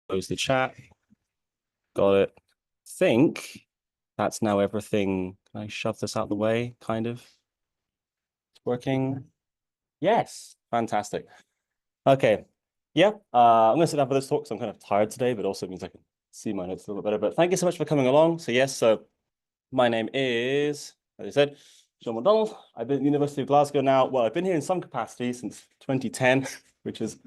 Close the chat. Got it. Think that's now everything. Can I shove this out the way? Kind of. It's working. Yes. Fantastic. Okay. Yeah. I'm going to sit down for this talk because I'm kind of tired today, but also means I can see my notes a little bit better. But thank you so much for coming along. So yes, so my name is, as I said, Sean McDonald. I've been at the University of Glasgow now. Well, I've been here in some capacity since 2010, which is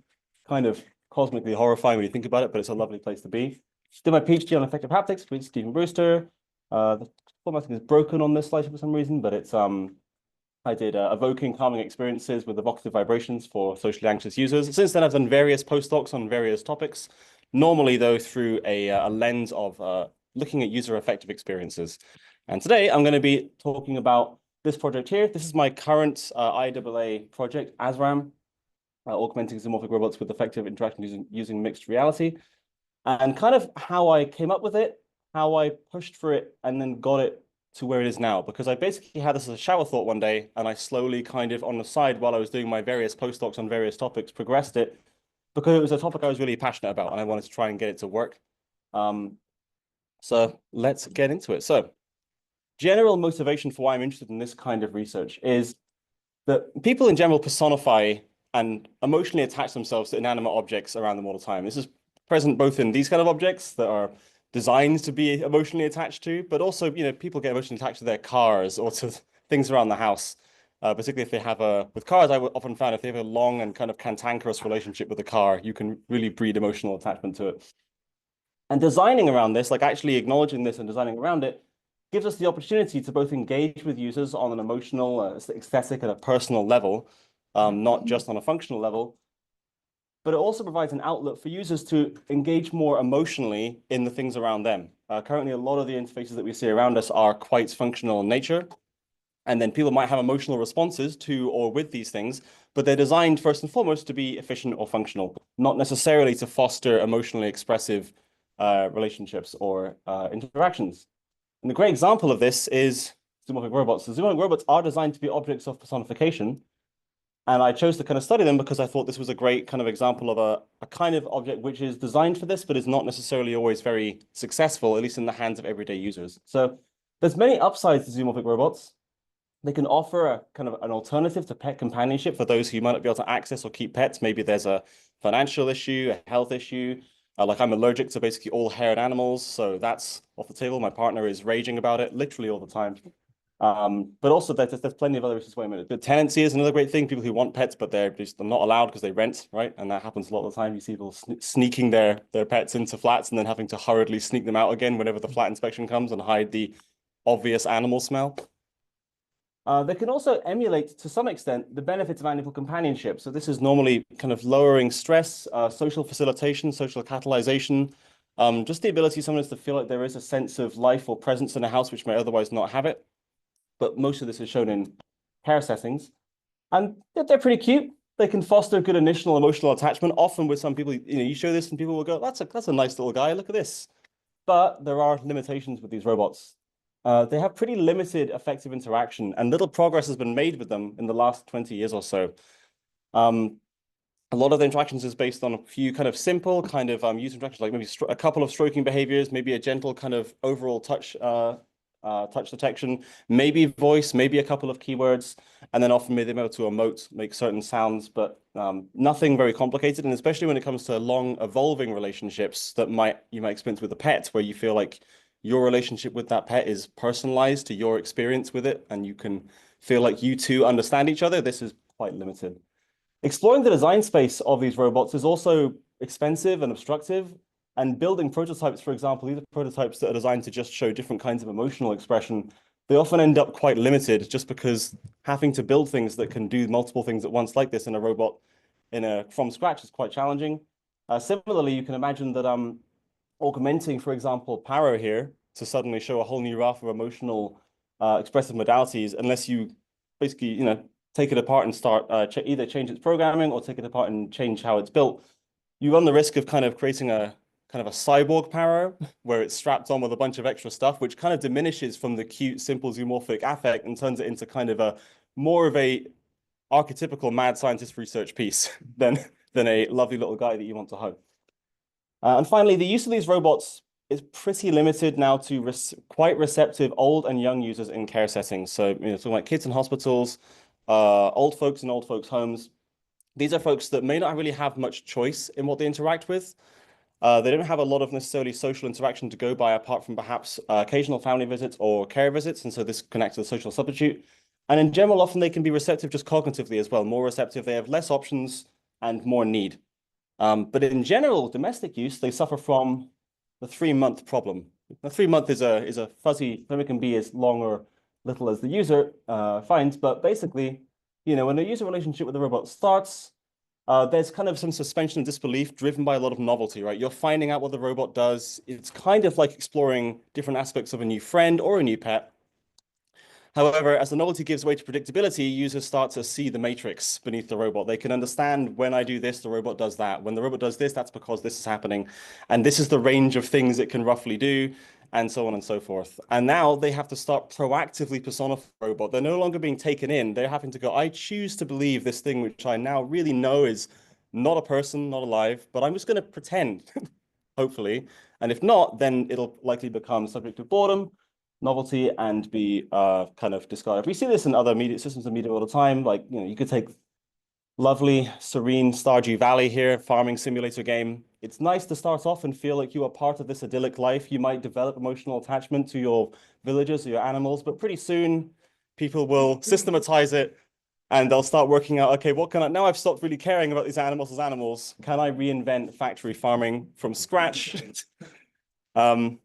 kind of cosmically horrifying when you think about it, but it's a lovely place to be. Did my PhD on effective haptics with Stephen Brewster. The formatting is broken on this slide for some reason, but it's I did evoking calming experiences with evocative vibrations for socially anxious users. Since then, I've done various postdocs on various topics, normally though through a lens of looking at user effective experiences. And today I'm going to be talking about this project here. This is my current IAA project, ASRAM, augmenting zoomorphic robots with effective interaction using mixed reality, and kind of how I came up with it, how I pushed for it, and then got it to where it is now. Because I basically had this as a shower thought one day, and I slowly kind of on the side while I was doing my various postdocs on various topics, progressed it because it was a topic I was really passionate about, and I wanted to try and get it to work. So let's get into it. So general motivation for why I'm interested in this kind of research is that people in general personify and emotionally attach themselves to inanimate objects around them all the time. This is present both in these kind of objects that are designed to be emotionally attached to, but also, people get emotionally attached to their cars or to things around the house. Particularly if they have with cars, I often found if they have a long and kind of cantankerous relationship with the car, you can really breed emotional attachment to it. And designing around this, like actually acknowledging this and designing around it, gives us the opportunity to both engage with users on an emotional, aesthetic, and a personal level, not just on a functional level. But it also provides an outlet for users to engage more emotionally in the things around them. Currently, a lot of the interfaces that we see around us are quite functional in nature. And then people might have emotional responses to or with these things, but they're designed first and foremost to be efficient or functional, not necessarily to foster emotionally expressive relationships or interactions. And a great example of this is zoomorphic robots. So zoomorphic robots are designed to be objects of personification. And I chose to kind of study them because I thought this was a great kind of example of a kind of object which is designed for this, but is not necessarily always very successful, at least in the hands of everyday users. So there's many upsides to zoomorphic robots. They can offer a kind of an alternative to pet companionship for those who might not be able to access or keep pets. Maybe there's a financial issue, a health issue. Like I'm allergic to basically all haired animals, so that's off the table. My partner is raging about it literally all the time. But also there's plenty of other issues. Wait a minute. The tenancy is another great thing. People who want pets, but they're not allowed because they rent, right? And that happens a lot of the time. You see people sneaking their pets into flats and then having to hurriedly sneak them out again whenever the flat inspection comes and hide the obvious animal smell. They can also emulate, to some extent, the benefits of animal companionship. So this is normally kind of lowering stress, social facilitation, social catalyzation, just the ability sometimes to feel like there is a sense of life or presence in a house which may otherwise not have it. But most of this is shown in care settings. And they're pretty cute. They can foster good initial emotional attachment. Often with some people, you show this and people will go, that's a nice little guy, look at this. But there are limitations with these robots. They have pretty limited effective interaction, and little progress has been made with them in the last 20 years or so. A lot of the interactions is based on a few kind of simple kind of user interactions, like maybe a couple of stroking behaviors, maybe a gentle kind of overall touch detection, maybe voice, maybe a couple of keywords, and then often maybe they're able to emote, make certain sounds, but nothing very complicated. And especially when it comes to long evolving relationships that you might experience with a pet, where you feel like your relationship with that pet is personalized to your experience with it, and you can feel like you two understand each other. This is quite limited. Exploring the design space of these robots is also expensive and obstructive. And building prototypes, for example, these are prototypes that are designed to just show different kinds of emotional expression. They often end up quite limited just because having to build things that can do multiple things at once like this in a robot from scratch is quite challenging. Similarly, you can imagine that augmenting, for example, Paro here to suddenly show a whole new raft of emotional expressive modalities, unless you basically, take it apart and start either change its programming or take it apart and change how it's built, you run the risk of kind of creating a kind of a cyborg Paro where it's strapped on with a bunch of extra stuff, which kind of diminishes from the cute, simple zoomorphic affect and turns it into kind of a more of a archetypical mad scientist research piece than a lovely little guy that you want to hug. And finally, the use of these robots is pretty limited now to quite receptive old and young users in care settings. So, talking like kids in hospitals, old folks in old folks' homes. These are folks that may not really have much choice in what they interact with. They don't have a lot of necessarily social interaction to go by apart from perhaps occasional family visits or care visits. And so this connects to the social substitute. And in general, often they can be receptive just cognitively as well, more receptive. They have less options and more need. But in general, domestic use, they suffer from the 3-month problem. The 3-month is a fuzzy term. It can be as long or little as the user finds. But basically, when a user relationship with the robot starts, there's kind of some suspension of disbelief driven by a lot of novelty, right? You're finding out what the robot does. It's kind of like exploring different aspects of a new friend or a new pet. However, as the novelty gives way to predictability, users start to see the matrix beneath the robot. They can understand when I do this, the robot does that. When the robot does this, that's because this is happening. And this is the range of things it can roughly do, and so on and so forth. And now they have to start proactively personifying the robot. They're no longer being taken in. They're having to go, I choose to believe this thing, which I now really know is not a person, not alive, but I'm just going to pretend, hopefully. And if not, then it'll likely become subject to boredom, novelty, and be kind of discarded. We see this in other media systems of media all the time. Like, you could take lovely, serene Stardew Valley here, farming simulator game. It's nice to start off and feel like you are part of this idyllic life. You might develop emotional attachment to your villagers or your animals, but pretty soon people will systematize it and they'll start working out, okay, now I've stopped really caring about these animals as animals. Can I reinvent factory farming from scratch? And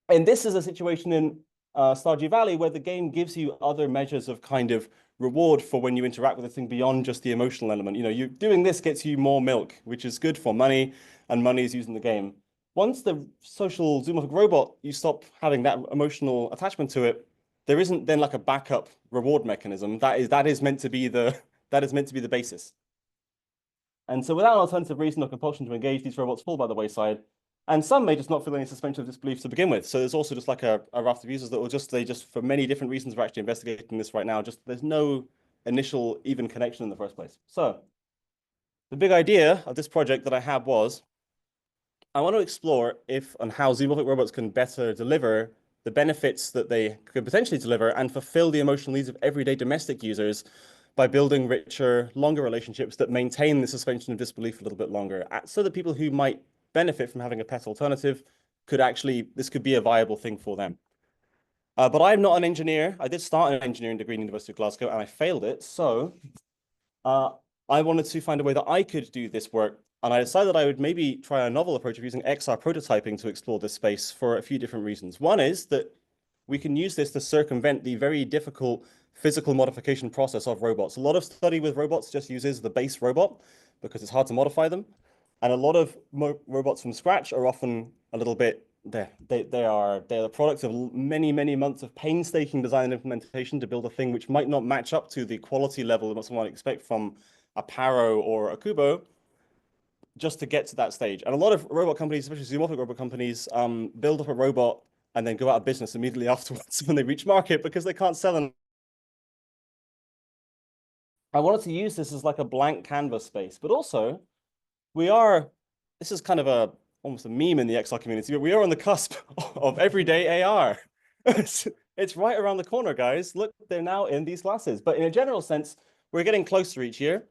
this is a situation in Stardew Valley where the game gives you other measures of kind of reward for when you interact with the thing beyond just the emotional element. You doing this gets you more milk, which is good for money, and money is used in the game. Once the social zoomorphic robot, you stop having that emotional attachment to it, there isn't then like a backup reward mechanism. That is meant to be the basis. And so without an alternative reason or compulsion to engage, these robots fall by the wayside. And some may just not feel any suspension of disbelief to begin with. So there's also just like a raft of users that will they just, for many different reasons, we're actually investigating this right now. There's no initial even connection in the first place. So the big idea of this project that I had was, I want to explore if and how zoomorphic robots can better deliver the benefits that they could potentially deliver and fulfill the emotional needs of everyday domestic users by building richer, longer relationships that maintain the suspension of disbelief a little bit longer, so that people who might benefit from having a pet alternative this could be a viable thing for them. But I'm not an engineer. I did start an engineering degree in the University of Glasgow and I failed it. So I wanted to find a way that I could do this work. And I decided I would maybe try a novel approach of using XR prototyping to explore this space for a few different reasons. One is that we can use this to circumvent the very difficult physical modification process of robots. A lot of study with robots just uses the base robot because it's hard to modify them. And a lot of robots from scratch are often a little bit, they're the product of many, many months of painstaking design and implementation to build a thing which might not match up to the quality level that someone might expect from a Paro or a Kubo, just to get to that stage. And a lot of robot companies, especially zoomorphic robot companies, build up a robot and then go out of business immediately afterwards when they reach market because they can't sell them. I wanted to use this as like a blank canvas space, but also this is kind of almost a meme in the XR community, but we are on the cusp of everyday AR. It's right around the corner, guys. Look, they're now in these glasses. But in a general sense, we're getting closer each year.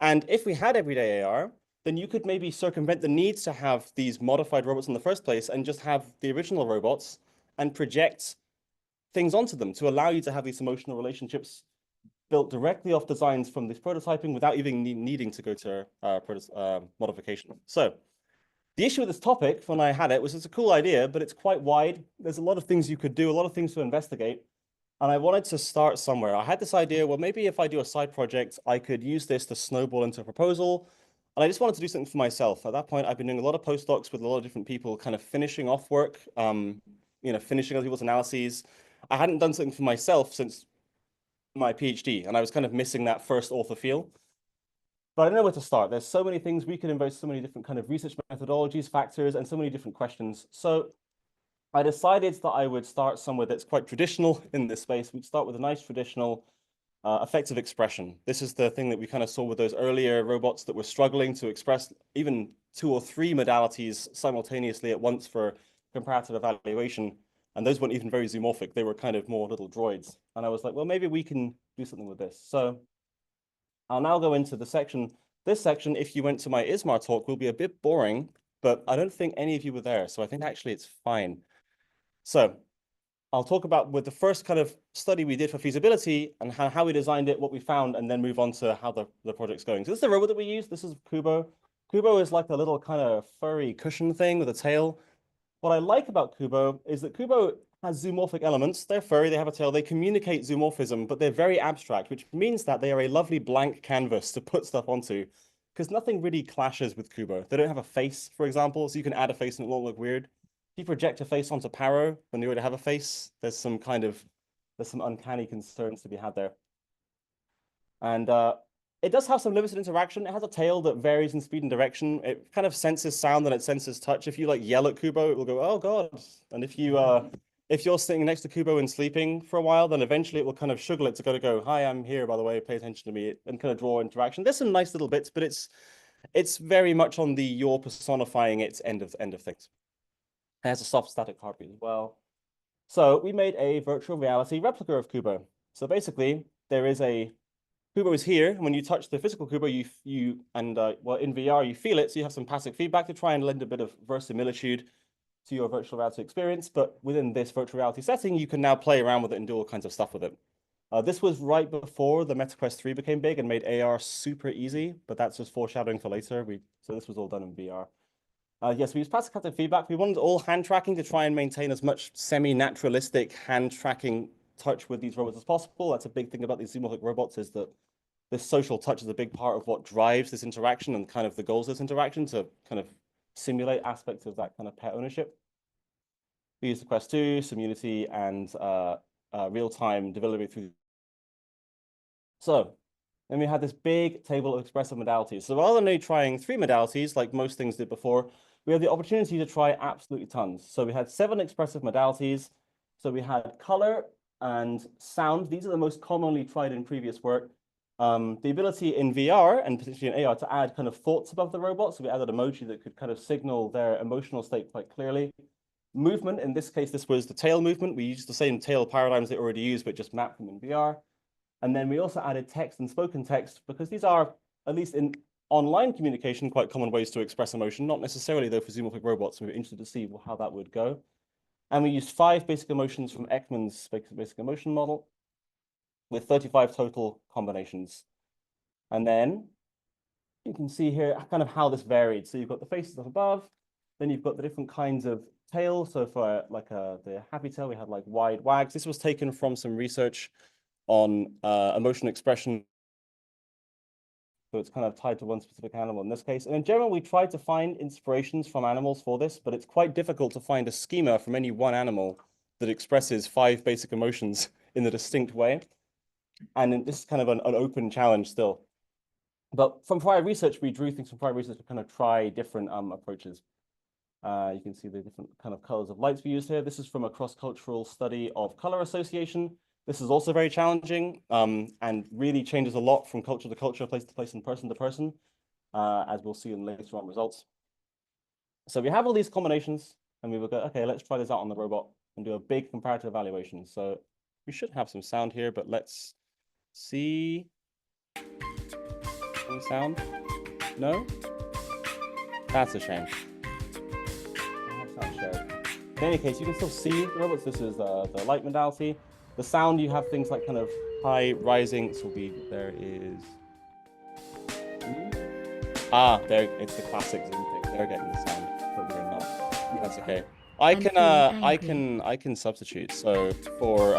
And if we had everyday AR, then you could maybe circumvent the needs to have these modified robots in the first place and just have the original robots and project things onto them to allow you to have these emotional relationships built directly off designs from this prototyping without even needing to go to modification. So the issue with this topic when I had it was it's a cool idea, but it's quite wide. There's a lot of things you could do, a lot of things to investigate. And I wanted to start somewhere. I had this idea, well, maybe if I do a side project, I could use this to snowball into a proposal. And I just wanted to do something for myself. At that point, I've been doing a lot of postdocs with a lot of different people, kind of finishing off work, finishing other people's analyses. I hadn't done something for myself since my PhD, and I was kind of missing that first author feel. But I don't know where to start. There's so many things we could invest, so many different kind of research methodologies, factors, and so many different questions. So I decided that I would start somewhere that's quite traditional in this space. We'd start with a nice traditional effective expression. This is the thing that we kind of saw with those earlier robots that were struggling to express even 2 or 3 modalities simultaneously at once for comparative evaluation. And those weren't even very zoomorphic. They were kind of more little droids. And I was like, well, maybe we can do something with this. So I'll now go into the section. This section, if you went to my ISMAR talk, will be a bit boring, but I don't think any of you were there. So I think actually it's fine. So I'll talk about with the first kind of study we did for feasibility and how we designed it, what we found, and then move on to how the project's going. So this is the robot that we use. This is Kubo. Kubo is like a little kind of furry cushion thing with a tail. What I like about Kubo is that Kubo has zoomorphic elements. They're furry, they have a tail, they communicate zoomorphism, but they're very abstract, which means that they are a lovely blank canvas to put stuff onto, because nothing really clashes with Kubo. They don't have a face, for example, so you can add a face and it won't look weird. If you project a face onto Paro when you already have a face, there's some uncanny concerns to be had there. And it does have some limited interaction. It has a tail that varies in speed and direction. It kind of senses sound and it senses touch. If you like yell at Kubo, it will go, oh God. And if you're sitting next to Kubo and sleeping for a while, then eventually it will kind of shuggle it to go, hi, I'm here, by the way, pay attention to me, and kind of draw interaction. There's some nice little bits, but it's very much on the you're personifying its end of things. It has a soft static heartbeat as well. So we made a virtual reality replica of Kubo. So basically, there is Kubo is here, and when you touch the physical Kubo, well, in VR, you feel it, so you have some passive feedback to try and lend a bit of verisimilitude to your virtual reality experience. But within this virtual reality setting, you can now play around with it and do all kinds of stuff with it. This was right before the MetaQuest 3 became big and made AR super easy, but that's just foreshadowing for later. So this was all done in VR. Yes, we used passive feedback. We wanted all hand tracking to try and maintain as much semi-naturalistic hand tracking touch with these robots as possible. That's a big thing about these zoomorphic robots, is that this social touch is a big part of what drives this interaction and kind of the goals of this interaction, to kind of simulate aspects of that kind of pet ownership. We used the Quest 2, some Unity, and real-time delivery through. So then we had this big table of expressive modalities. So rather than only trying 3 modalities, like most things did before, we had the opportunity to try absolutely tons. So we had 7 expressive modalities. So we had color and sound. These are the most commonly tried in previous work. The ability in VR and particularly in AR to add kind of thoughts above the robot. So we added emoji that could kind of signal their emotional state quite clearly. Movement, in this case, this was the tail movement. We used the same tail paradigms they already use, but just mapped them in VR. And then we also added text and spoken text, because these are, at least in online communication, quite common ways to express emotion, not necessarily though for zoomorphic robots. We were interested to see how that would go. And we used 5 basic emotions from Ekman's basic emotion model, with 35 total combinations. And then you can see here kind of how this varied. So you've got the faces up above, then you've got the different kinds of tails. So for like the happy tail, we had like wide wags. This was taken from some research on emotion expression. So it's kind of tied to one specific animal in this case. And in general, we tried to find inspirations from animals for this, but it's quite difficult to find a schema from any one animal that expresses 5 basic emotions in a distinct way. And this is kind of an open challenge still. But from prior research, we drew things from prior research to kind of try different approaches. You can see the different kind of colors of lights we used here. This is from a cross-cultural study of color association. This is also very challenging and really changes a lot from culture to culture, place to place, and person to person, as we'll see in later on results. So we have all these combinations, and we will go, okay, let's try this out on the robot and do a big comparative evaluation. So we should have some sound here, but let's see. Any sound? No? That's a shame. In any case, you can still see the robots. This is the light modality. The sound, you have things like kind of high, rising. This will be, there is. There, it's the classic Zoom thing. They're getting the sound, but we're not. That's okay. I can substitute. So for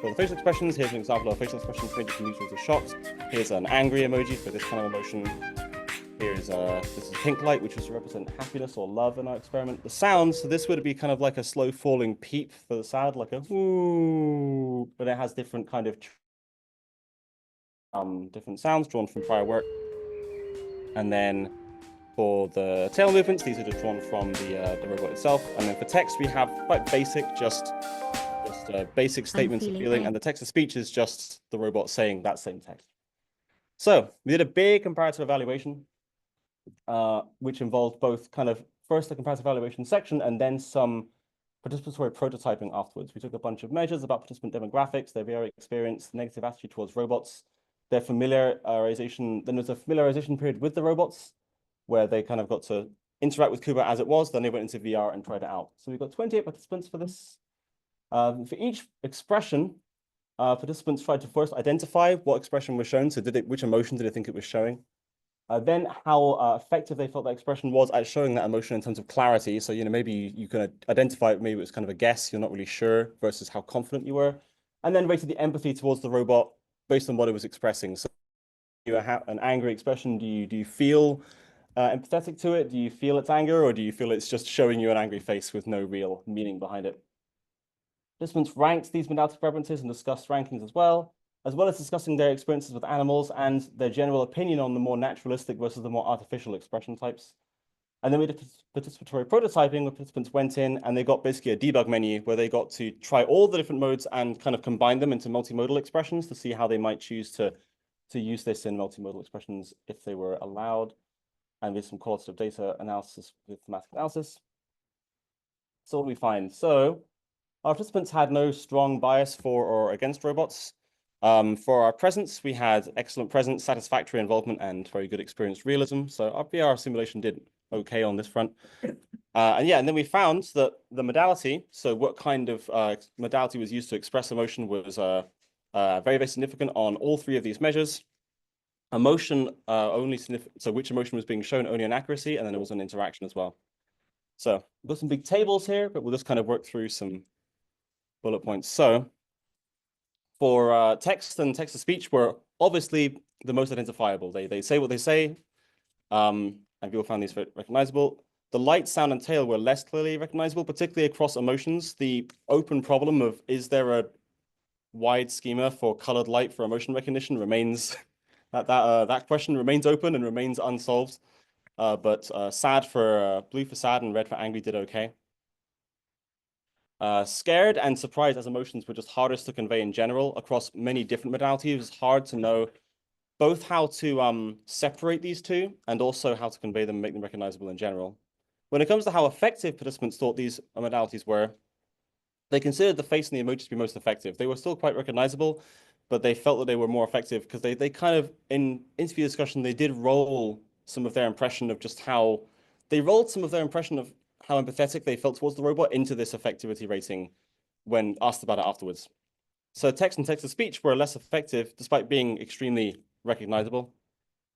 the facial expressions, here's an example of facial expression printed from users of shots. Here's an angry emoji for this kind of emotion. Here's this is pink light, which was to represent happiness or love in our experiment. The sound, so this would be kind of like a slow falling peep for the sound, like a whoo, but it has different kind of different sounds drawn from prior work. And then for the tail movements, these are just drawn from the robot itself. And then for text, we have quite basic, just basic statements of feeling, and the text to speech is just the robot saying that same text. So we did a big comparative evaluation. which involved both kind of first the comparative evaluation section and then some participatory prototyping afterwards. We took a bunch of measures about participant demographics, their VR experience, negative attitude towards robots, their familiarization. Then there's a familiarization period with the robots where they kind of got to interact with Kubo as it was. Then they went into VR and tried it out. So we've got 28 participants for this. For each expression, participants tried to first identify what expression was shown. So which emotion did they think it was showing? Then how effective they felt that expression was at showing that emotion in terms of clarity. So, maybe you can identify it, maybe it was kind of a guess, you're not really sure, versus how confident you were. And then rated the empathy towards the robot based on what it was expressing. So you have an angry expression, do you feel empathetic to it? Do you feel its anger, or do you feel it's just showing you an angry face with no real meaning behind it? Participants ranked these modality preferences and discussed rankings as well as discussing their experiences with animals and their general opinion on the more naturalistic versus the more artificial expression types. And then we did participatory prototyping, where participants went in and they got basically a debug menu where they got to try all the different modes and kind of combine them into multimodal expressions to see how they might choose to use this in multimodal expressions if they were allowed. And with some qualitative data analysis with thematic analysis. So what do we find? So our participants had no strong bias for or against robots. For our presence, we had excellent presence, satisfactory involvement, and very good experienced realism. So our VR simulation did okay on this front. And then we found that the modality, so what kind of modality was used to express emotion, was very, very significant on all three of these measures. Emotion only significant, so which emotion was being shown only on accuracy, and then there was an interaction as well. So we've got some big tables here, but we'll just kind of work through some bullet points. So for text and text-to-speech were obviously the most identifiable. They say what they say, and people found these very recognizable. The light, sound, and tail were less clearly recognizable, particularly across emotions. The open problem of is there a wide schema for colored light for emotion recognition remains that question remains open and remains unsolved. But sad for blue for sad and red for angry did okay. Scared and surprised as emotions were just hardest to convey in general across many different modalities. It was hard to know both how to separate these two and also how to convey them and make them recognizable in general. When it comes to how effective participants thought these modalities were, they considered the face and the emojis to be most effective. They were still quite recognizable, but they felt that they were more effective because they kind of, in interview discussion, they did roll some of their impression of just how, they rolled some of their impression of how empathetic they felt towards the robot into this effectivity rating when asked about it afterwards. So text and text-to-speech were less effective despite being extremely recognizable.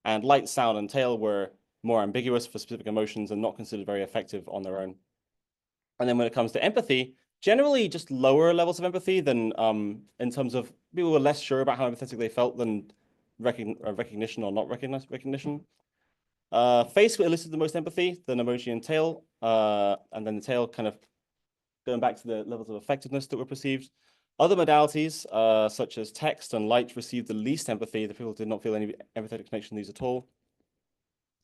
And light, sound, and tail were more ambiguous for specific emotions and not considered very effective on their own. And then when it comes to empathy, generally just lower levels of empathy than in terms of people were less sure about how empathetic they felt than recognition or not recognition. Face elicited the most empathy, then emoji and tail, and then the tail kind of going back to the levels of effectiveness that were perceived. Other modalities, such as text and light, received the least empathy. The people did not feel any empathetic connection to these at all.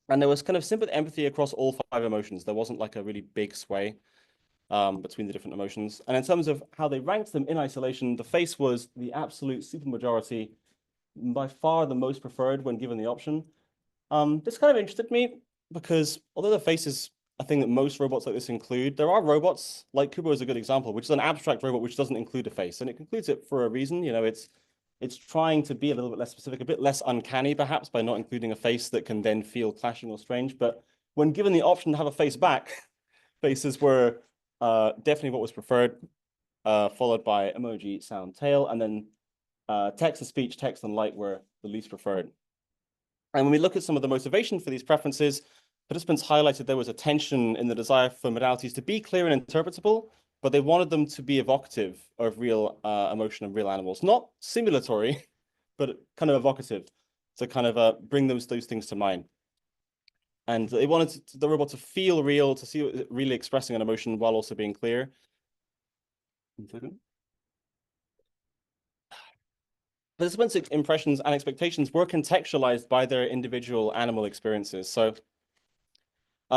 And there was kind of simple empathy across all 5 emotions. There wasn't like a really big sway between the different emotions. And in terms of how they ranked them in isolation, the face was the absolute supermajority, by far the most preferred when given the option. This kind of interested me because although the face is a thing that most robots like this include, there are robots, like Kubo is a good example, which is an abstract robot which doesn't include a face. And it includes it for a reason. It's trying to be a little bit less specific, a bit less uncanny perhaps by not including a face that can then feel clashing or strange. But when given the option to have a face back, faces were definitely what was preferred, followed by emoji, sound, tail, and then text and speech, text and light were the least preferred. And when we look at some of the motivation for these preferences, participants highlighted there was a tension in the desire for modalities to be clear and interpretable, but they wanted them to be evocative of real emotion and real animals. Not simulatory, but kind of evocative to kind of bring those things to mind. And they wanted the robot to feel real, to see it really expressing an emotion while also being clear. Participants' impressions and expectations were contextualized by their individual animal experiences. So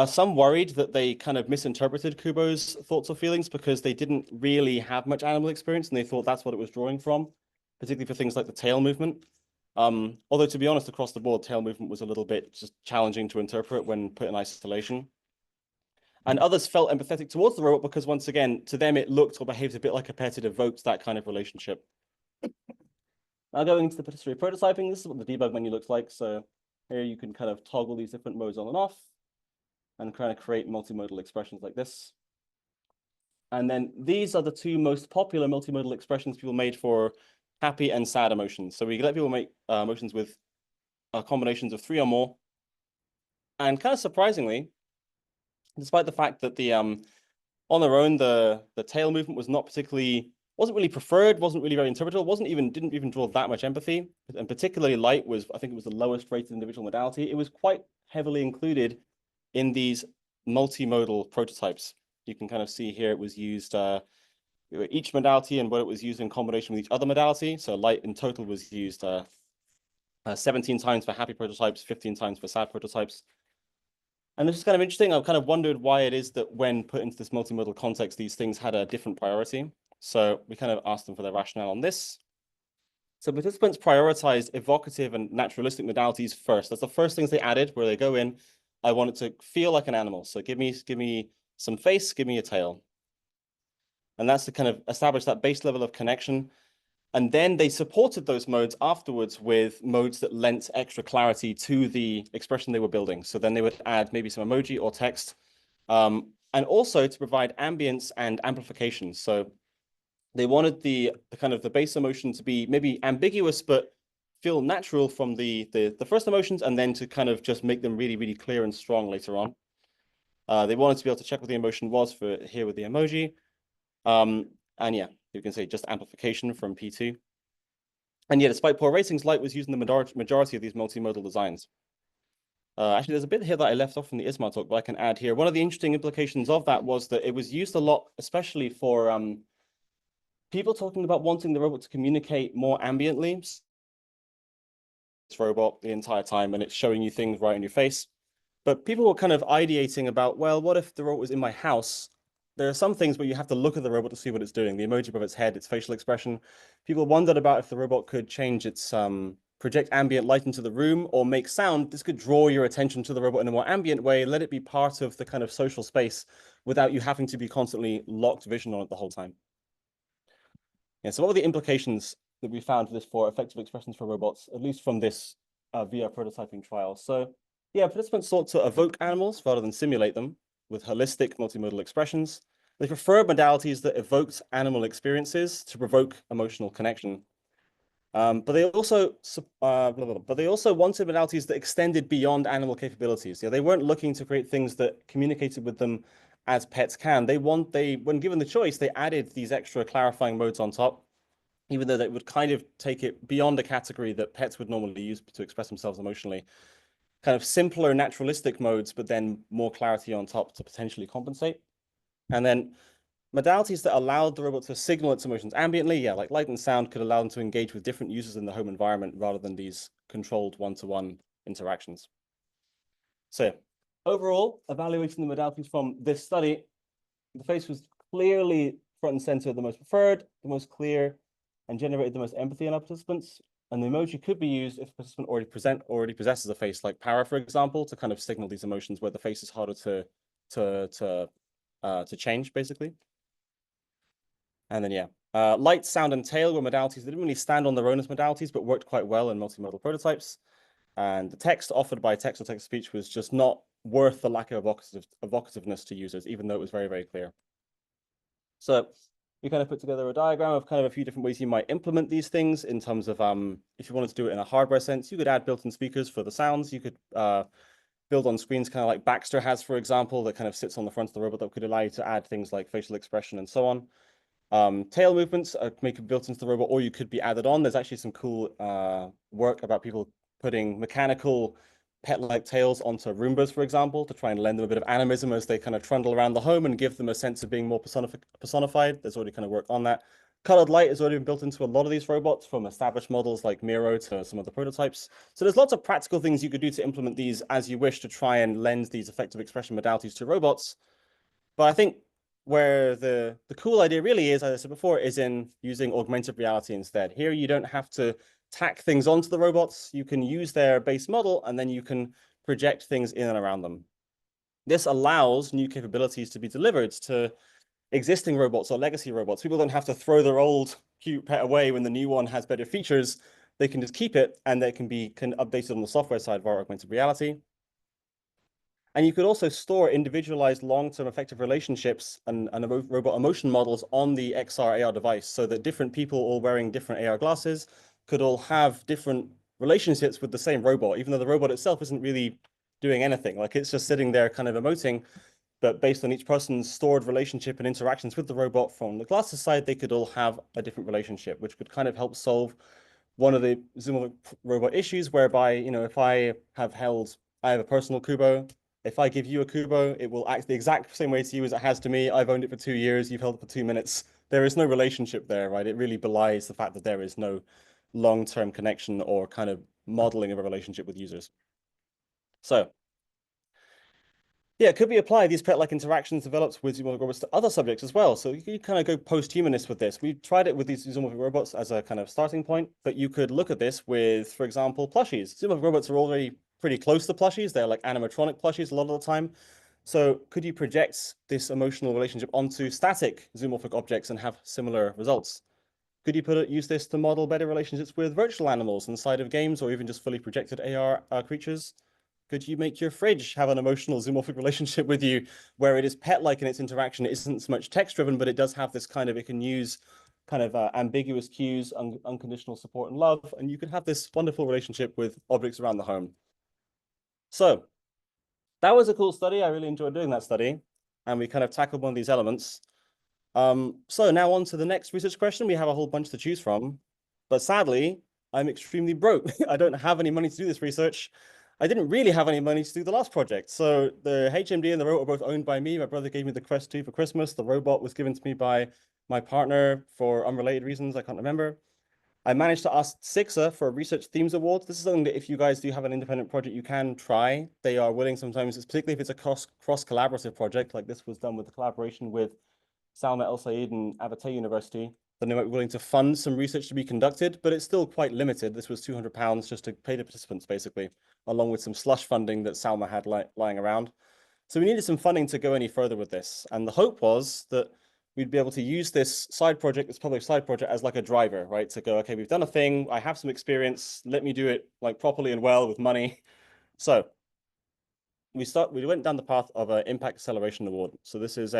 some worried that they kind of misinterpreted Kubo's thoughts or feelings because they didn't really have much animal experience and they thought that's what it was drawing from, particularly for things like the tail movement. Although to be honest, across the board, tail movement was a little bit just challenging to interpret when put in isolation. And others felt empathetic towards the robot because once again, to them, it looked or behaved a bit like a pet. It evoked that kind of relationship. Now going into the patisserie prototyping, this is what the debug menu looks like. So here you can kind of toggle these different modes on and off and kind of create multimodal expressions like this. And then these are the two most popular multimodal expressions people made for happy and sad emotions. So we let people make emotions with combinations of 3 or more. And kind of surprisingly, despite the fact that the on their own, the tail movement was not particularly, wasn't really preferred, wasn't really very interpretable, didn't even draw that much empathy. And particularly light was, I think it was the lowest rated individual modality. It was quite heavily included in these multimodal prototypes. You can kind of see here it was used each modality and what it was used in combination with each other modality. So light in total was used 17 times for happy prototypes, 15 times for sad prototypes. And this is kind of interesting. I've kind of wondered why it is that when put into this multimodal context, these things had a different priority. So we kind of asked them for their rationale on this. So participants prioritized evocative and naturalistic modalities first. That's the first things they added, where they go in, I want it to feel like an animal. So give me some face, give me a tail. And that's to kind of establish that base level of connection. And then they supported those modes afterwards with modes that lent extra clarity to the expression they were building. So then they would add maybe some emoji or text, and also to provide ambience and amplification. So they wanted the kind of the base emotion to be maybe ambiguous, but feel natural from the first emotions, and then to kind of just make them really, really clear and strong later on. They wanted to be able to check what the emotion was for here with the emoji. And yeah, you can say just amplification from P2. And yeah, despite poor ratings, light was used in the majority of these multimodal designs. Actually, there's a bit here that I left off from the ISMAR talk, but I can add here. One of the interesting implications of that was that it was used a lot, especially for people talking about wanting the robot to communicate more ambiently. This robot the entire time, and it's showing you things right in your face. But people were kind of ideating about, well, what if the robot was in my house? There are some things where you have to look at the robot to see what it's doing, the emoji above its head, its facial expression. People wondered about if the robot could change its project ambient light into the room or make sound. This could draw your attention to the robot in a more ambient way, let it be part of the kind of social space without you having to be constantly locked vision on it the whole time. Yeah, so what were the implications that we found for effective expressions for robots, at least from this VR prototyping trial? So yeah, participants sought to evoke animals rather than simulate them with holistic multimodal expressions. They preferred modalities that evoked animal experiences to provoke emotional connection. But they also wanted modalities that extended beyond animal capabilities. Yeah, they weren't looking to create things that communicated with them as pets can. When given the choice, they added these extra clarifying modes on top, even though that would kind of take it beyond a category that pets would normally use to express themselves emotionally. Kind of simpler naturalistic modes, but then more clarity on top to potentially compensate. And then modalities that allowed the robot to signal its emotions ambiently, yeah, like light and sound, could allow them to engage with different users in the home environment rather than these controlled one-to-one interactions. So overall, evaluating the modalities from this study, the face was clearly front and center, the most preferred, the most clear, and generated the most empathy in our participants. And the emoji could be used if a participant already possesses a face, like Para, for example, to kind of signal these emotions where the face is harder to change, basically. And then yeah, light, sound, and tail were modalities that didn't really stand on their own as modalities, but worked quite well in multimodal prototypes. And the text offered by text or text-to-speech was just not worth the lack of evocativeness to users, even though it was very, very clear. So we kind of put together a diagram of kind of a few different ways you might implement these things in terms of if you wanted to do it in a hardware sense, you could add built-in speakers for the sounds. You could build on screens kind of like Baxter has, for example, that kind of sits on the front of the robot that could allow you to add things like facial expression and so on. Tail movements make it built into the robot, or you could be added on. There's actually some cool work about people putting mechanical pet-like tails onto Roombas, for example, to try and lend them a bit of animism as they kind of trundle around the home and give them a sense of being more personified. There's already kind of work on that. Colored light has already been built into a lot of these robots, from established models like Miro to some of the prototypes. So there's lots of practical things you could do to implement these as you wish to try and lend these effective expression modalities to robots. But I think where the cool idea really is, as I said before, is in using augmented reality instead. Here, you don't have to tack things onto the robots. You can use their base model, and then you can project things in and around them. This allows new capabilities to be delivered to existing robots or legacy robots. People don't have to throw their old cute pet away when the new one has better features. They can just keep it, and they can be updated on the software side via augmented reality. And you could also store individualized long-term effective relationships and robot emotion models on the XR AR device, so that different people all wearing different AR glasses could all have different relationships with the same robot, even though the robot itself isn't really doing anything. Like, it's just sitting there kind of emoting, but based on each person's stored relationship and interactions with the robot from the glasses side, they could all have a different relationship, which could kind of help solve one of the Zoomorphic robot issues, whereby, if I have a personal Kubo. If I give you a Kubo, it will act the exact same way to you as it has to me. I've owned it for 2 years. You've held it for 2 minutes. There is no relationship there, right? It really belies the fact that there is no long-term connection or kind of modeling of a relationship with users. So, yeah, it could be applied. These pet-like interactions developed with zoomorphic robots to other subjects as well. So you kind of go post-humanist with this. We tried it with these zoomorphic robots as a kind of starting point, but you could look at this with, for example, plushies. Zoomorphic robots are already pretty close to plushies. They're like animatronic plushies a lot of the time. So could you project this emotional relationship onto static zoomorphic objects and have similar results? Could you use this to model better relationships with virtual animals inside of games, or even just fully projected AR creatures? Could you make your fridge have an emotional zoomorphic relationship with you, where it is pet-like in its interaction? It isn't so much text-driven, but it does have this kind of, it can use kind of ambiguous cues, unconditional support and love, and you can have this wonderful relationship with objects around the home. So that was a cool study. I really enjoyed doing that study, and we kind of tackled one of these elements. So now on to the next research question. We have a whole bunch to choose from, but sadly, I'm extremely broke. I don't have any money to do this research. I didn't really have any money to do the last project. So the HMD and the robot were both owned by me. My brother gave me the Quest 2 for Christmas. The robot was given to me by my partner for unrelated reasons. I can't remember. I managed to ask CICSA for a Research Themes Award. This is something that if you guys do have an independent project, you can try. They are willing sometimes, particularly if it's a cross-collaborative project, like this was done with the collaboration with Salma El Sayed and Avatay University, then they might be willing to fund some research to be conducted, but it's still quite limited. This was £200 just to pay the participants, basically, along with some slush funding that Salma had lying around. So we needed some funding to go any further with this. And the hope was that we'd be able to use this side project, this public side project, as like a driver, right? To go, okay, we've done a thing, I have some experience, let me do it like properly and well with money. So we went down the path of an Impact Acceleration Award. So this is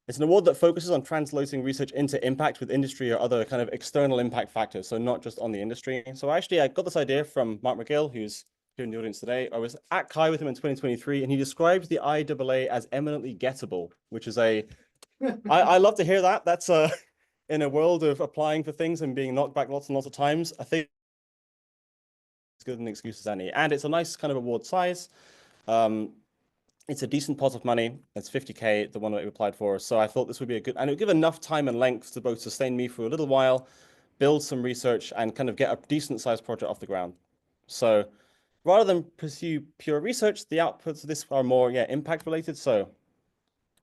it's an award that focuses on translating research into impact with industry or other kind of external impact factors, so not just on the industry. So actually, I got this idea from Mark McGill, who's here in the audience today. I was at CHI with him in 2023, and he described the IAA as eminently gettable, which is I love to hear that. That's in a world of applying for things and being knocked back lots and lots of times, I think it's good an excuse as any. And it's a nice kind of award size. It's a decent pot of money. It's 50K, the one that we applied for. So I thought this would be a good, and it would give enough time and length to both sustain me for a little while, build some research, and kind of get a decent sized project off the ground. So rather than pursue pure research, the outputs of this are more, impact related. So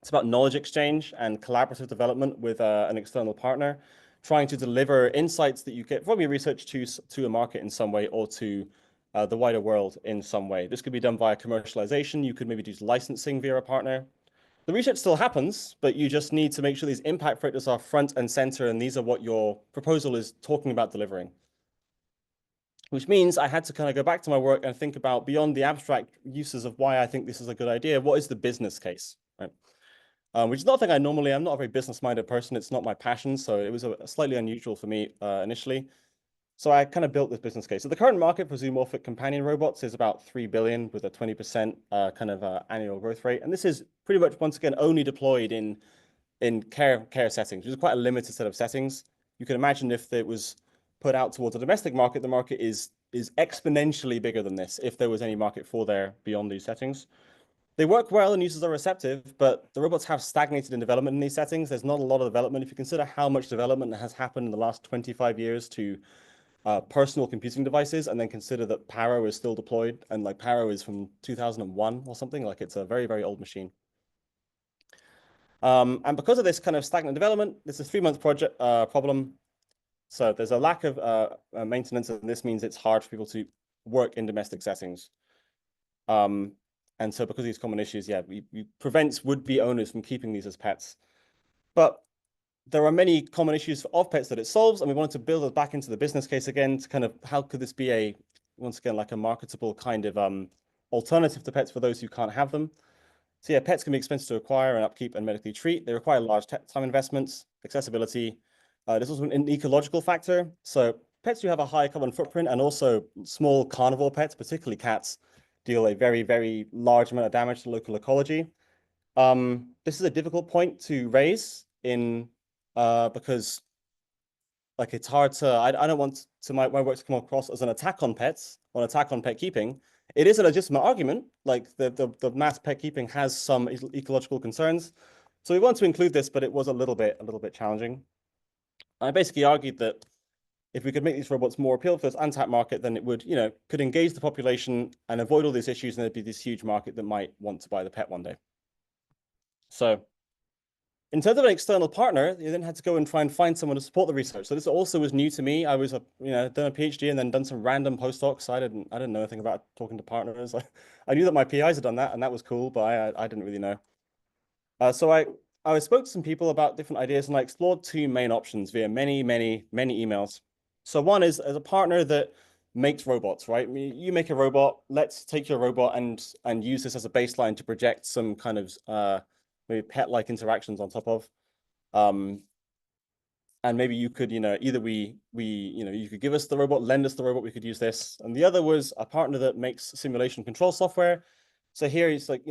it's about knowledge exchange and collaborative development with an external partner, trying to deliver insights that you get from your research to a market in some way, or to the wider world in some way. This could be done via commercialization. You could maybe do licensing via a partner. The research still happens, but you just need to make sure these impact factors are front and center, and these are what your proposal is talking about delivering. Which means I had to kind of go back to my work and think about, beyond the abstract uses of why I think this is a good idea, what is the business case, right? Which is not a thing I'm not a very business-minded person. It's not my passion, so it was a slightly unusual for me initially. So I kind of built this business case. So the current market for zoomorphic companion robots is about 3 billion with a 20% kind of annual growth rate. And this is pretty much, once again, only deployed in care settings, which is quite a limited set of settings. You can imagine if it was put out towards the domestic market, the market is exponentially bigger than this if there was any market for there beyond these settings. They work well and users are receptive, but the robots have stagnated in development in these settings. There's not a lot of development. If you consider how much development has happened in the last 25 years to personal computing devices, and then consider that Paro is still deployed, and like Paro is from 2001 or something, like it's a very, very old machine. And because of this kind of stagnant development, this is a 3-month project problem. So there's a lack of maintenance, and this means it's hard for people to work in domestic settings. And so because of these common issues, yeah, we prevents would-be owners from keeping these as pets. But there are many common issues of pets that it solves, and we wanted to build it back into the business case again to kind of how could this be once again, like a marketable kind of alternative to pets for those who can't have them. So yeah, pets can be expensive to acquire and upkeep and medically treat. They require large time investments, accessibility. There's also an ecological factor. So pets do have a high carbon footprint, and also small carnivore pets, particularly cats, deal a very, very large amount of damage to local ecology. This is a difficult point to raise in because like it's hard to I don't want to my work to come across as an attack on pets or an attack on pet keeping. It is a legitimate argument, like the mass pet keeping has some ecological concerns. So we want to include this, but it was a little bit challenging. I basically argued that if we could make these robots more appealing for this untapped market, then it would, could engage the population and avoid all these issues, and there'd be this huge market that might want to buy the pet one day. So in terms of an external partner, you then had to go and try and find someone to support the research. So this also was new to me. I was done a PhD and then done some random postdocs. I didn't know anything about talking to partners. I knew that my PIs had done that, and that was cool, but I didn't really know. So I spoke to some people about different ideas, and I explored two main options via many emails. So one is as a partner that makes robots, right? You make a robot. Let's take your robot and use this as a baseline to project some kind of maybe pet-like interactions on top of. And maybe you could, either you could give us the robot, lend us the robot, we could use this. And the other was a partner that makes simulation control software. So here it's like,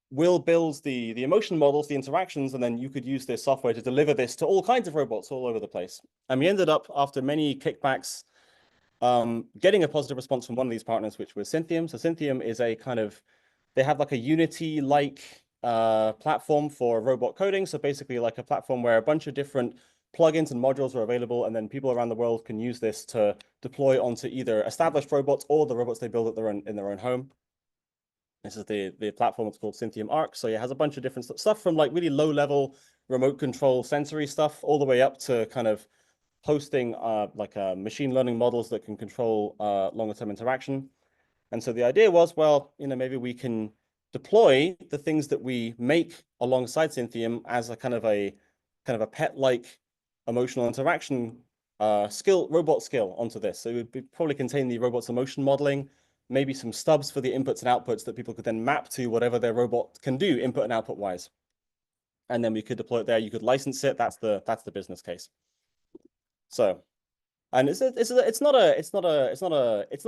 Will builds the emotion models, the interactions, and then you could use this software to deliver this to all kinds of robots all over the place. And we ended up, after many kickbacks, getting a positive response from one of these partners, which was Synthium. So Synthium is a kind of, they have like a Unity-like platform for robot coding. So basically like a platform where a bunch of different plugins and modules are available, and then people around the world can use this to deploy onto either established robots or the robots they build in their own home. This is the platform. It's called Synthium Arc. So it has a bunch of different stuff from like really low level remote control sensory stuff all the way up to kind of hosting machine learning models that can control longer term interaction. And so the idea was, well, maybe we can deploy the things that we make alongside Synthium as a kind of a pet-like emotional interaction robot skill onto this. So it would probably contain the robot's emotion modeling, maybe some stubs for the inputs and outputs that people could then map to whatever their robot can do input and output wise. And then we could deploy it there. You could license it. That's the business case. So, and it's not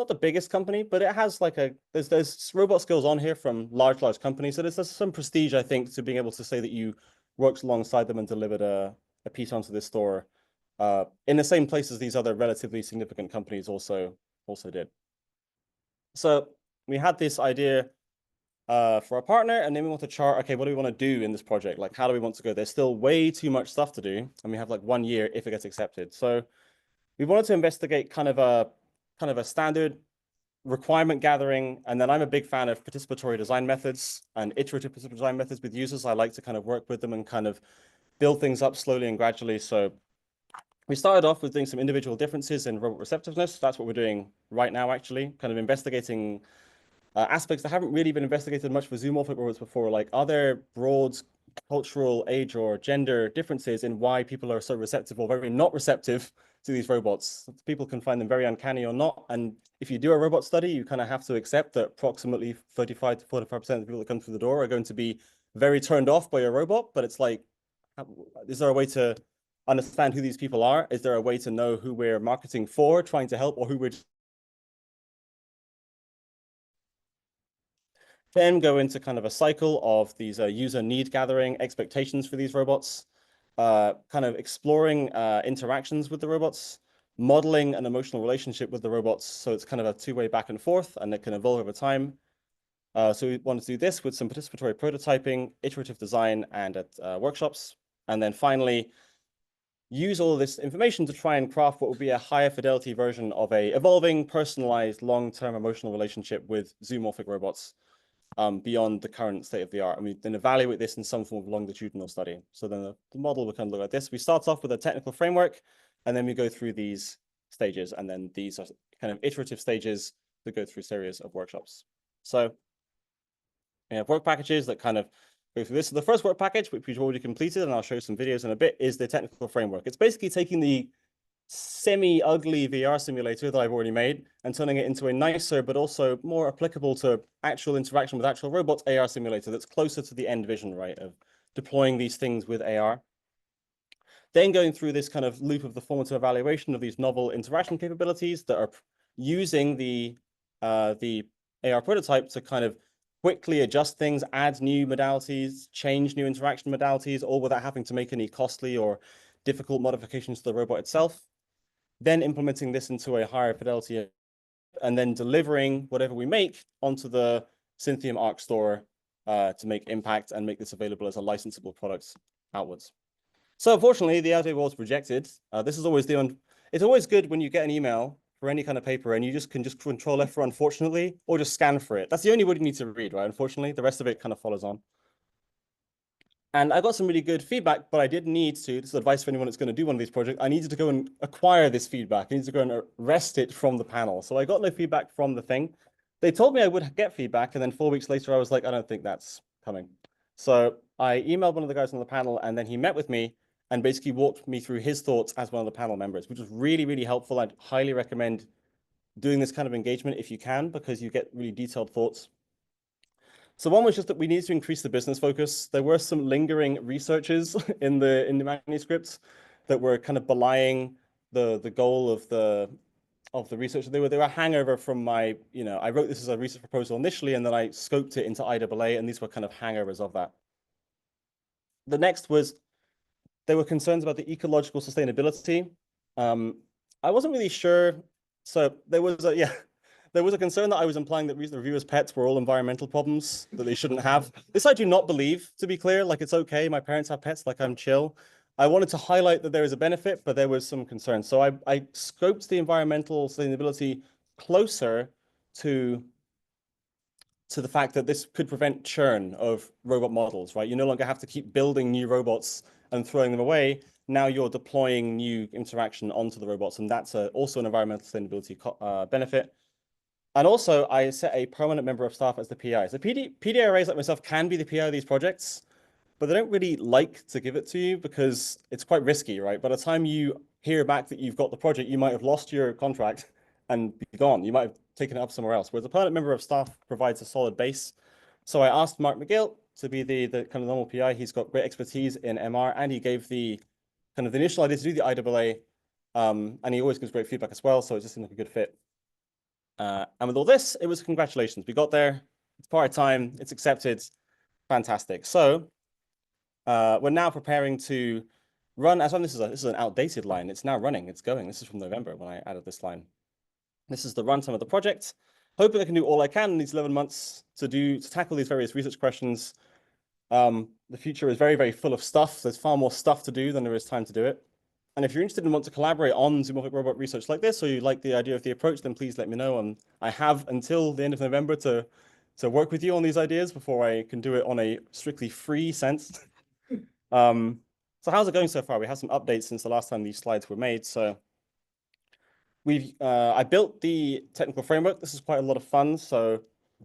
the biggest company, but it has like there's robot skills on here from large companies. So there's some prestige, I think, to being able to say that you worked alongside them and delivered a piece onto this store in the same place as these other relatively significant companies also did. So we had this idea for a partner, and then we want to chart, okay, what do we want to do in this project? Like, how do we want to go? There's still way too much stuff to do, and we have like 1 year if it gets accepted. So we wanted to investigate kind of a standard requirement gathering, and then I'm a big fan of participatory design methods and iterative participatory design methods with users. I like to kind of work with them and kind of build things up slowly and gradually. So we started off with doing some individual differences in robot receptiveness. That's what we're doing right now, actually, kind of investigating aspects that haven't really been investigated much for zoomorphic robots before. Like, are there broad cultural, age, or gender differences in why people are so receptive or very not receptive to these robots? People can find them very uncanny or not. And if you do a robot study, you kind of have to accept that approximately 35 to 45% of the people that come through the door are going to be very turned off by your robot. But it's like, is there a way to understand who these people are? Is there a way to know who we're marketing for, trying to help, or who we're then go into kind of a cycle of these user need gathering expectations for these robots, kind of exploring interactions with the robots, modeling an emotional relationship with the robots. So it's kind of a two-way back and forth, and it can evolve over time. So we wanted to do this with some participatory prototyping, iterative design, and at workshops. And then finally, use all of this information to try and craft what would be a higher fidelity version of a evolving, personalized, long-term emotional relationship with zoomorphic robots beyond the current state of the art. And we then evaluate this in some form of longitudinal study. So then the model will kind of look like this. We start off with a technical framework And then we go through these stages, and then these are kind of iterative stages that go through series of workshops. So we have work packages that kind of go through this. So the first work package, which we've already completed, and I'll show some videos in a bit, is the technical framework. It's basically taking the semi-ugly VR simulator that I've already made and turning it into a nicer, but also more applicable to actual interaction with actual robots AR simulator that's closer to the end vision, right, of deploying these things with AR. Then going through this kind of loop of the formative evaluation of these novel interaction capabilities that are using the AR prototype to kind of quickly adjust things, add new modalities, change new interaction modalities, all without having to make any costly or difficult modifications to the robot itself. Then implementing this into a higher fidelity, and then delivering whatever we make onto the Synthium Arc store to make impact and make this available as a licensable product outwards. So unfortunately, the LJ was rejected. This is always it's always good when you get an email for any kind of paper and you can just control F for unfortunately, or just scan for it. That's the only word you need to read, right? Unfortunately, the rest of it kind of follows on. And I got some really good feedback, but I did need to, this is advice for anyone that's going to do one of these projects, I needed to go and acquire this feedback. I needed to go and wrest it from the panel. So I got no feedback from the thing. They told me I would get feedback, and then 4 weeks later, I was like, I don't think that's coming. So I emailed one of the guys on the panel, and then he met with me and basically walked me through his thoughts as one of the panel members, which was really, really helpful. I'd highly recommend doing this kind of engagement if you can, because you get really detailed thoughts. So one was just that we need to increase the business focus. There were some lingering researches in the manuscripts that were kind of belying the goal of the research. They were a hangover from my, I wrote this as a research proposal initially, and then I scoped it into IAA, and these were kind of hangovers of that. The next was, there were concerns about the ecological sustainability. I wasn't really sure. So there was a concern that I was implying that the reviewers' pets were all environmental problems that they shouldn't have. This I do not believe, to be clear. Like, it's okay. My parents have pets. Like, I'm chill. I wanted to highlight that there is a benefit, but there was some concern. So I scoped the environmental sustainability closer to the fact that this could prevent churn of robot models, right? You no longer have to keep building new robots and throwing them away. Now you're deploying new interaction onto the robots, and that's also an environmental sustainability benefit. And also, I set a permanent member of staff as the PI. So PDRAs like myself can be the PI of these projects, but they don't really like to give it to you because it's quite risky, right? By the time you hear back that you've got the project, you might have lost your contract and be gone. You might have taken it up somewhere else, whereas a permanent member of staff provides a solid base. So I asked Mark McGill to be the kind of normal PI. He's got great expertise in MR, and he gave the kind of the initial idea to do the IAA, and he always gives great feedback as well, so it just seemed like a good fit. And with all this, it was congratulations. We got there. It's part-time. It's accepted. Fantastic. So we're now preparing to run. As well, this is an outdated line. It's now running. It's going. This is from November when I added this line. This is the runtime of the project. Hoping I can do all I can in these 11 months to tackle these various research questions. The future is very, very full of stuff. There's far more stuff to do than there is time to do it. And if you're interested and want to collaborate on zoomorphic robot research like this, or you like the idea of the approach, then please let me know. I have until the end of November to work with you on these ideas before I can do it on a strictly free sense. So how's it going so far? We have some updates since the last time these slides were made. So I built the technical framework. This is quite a lot of fun. So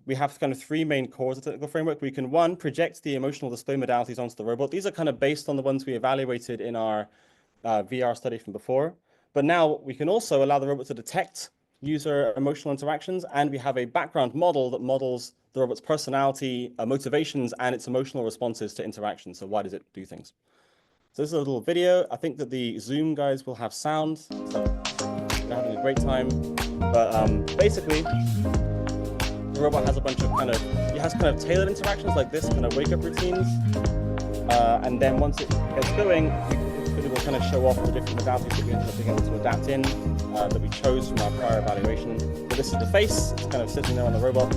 we have kind of 3 main cores of the technical framework. We can, 1, project the emotional display modalities onto the robot. These are kind of based on the ones we evaluated in our VR study from before. But now we can also allow the robot to detect user emotional interactions, and we have a background model that models the robot's personality, motivations, and its emotional responses to interactions. So why does it do things? So this is a little video. I think that the Zoom guys will have sound. So we're having a great time. But basically, the robot has a bunch of it has kind of tailored interactions like this, kind of wake-up routines. And then once it gets going, it will kind of show off the different modalities that we ended up being able to adapt in that we chose from our prior evaluation. So this is the face. It's kind of sitting there on the robot.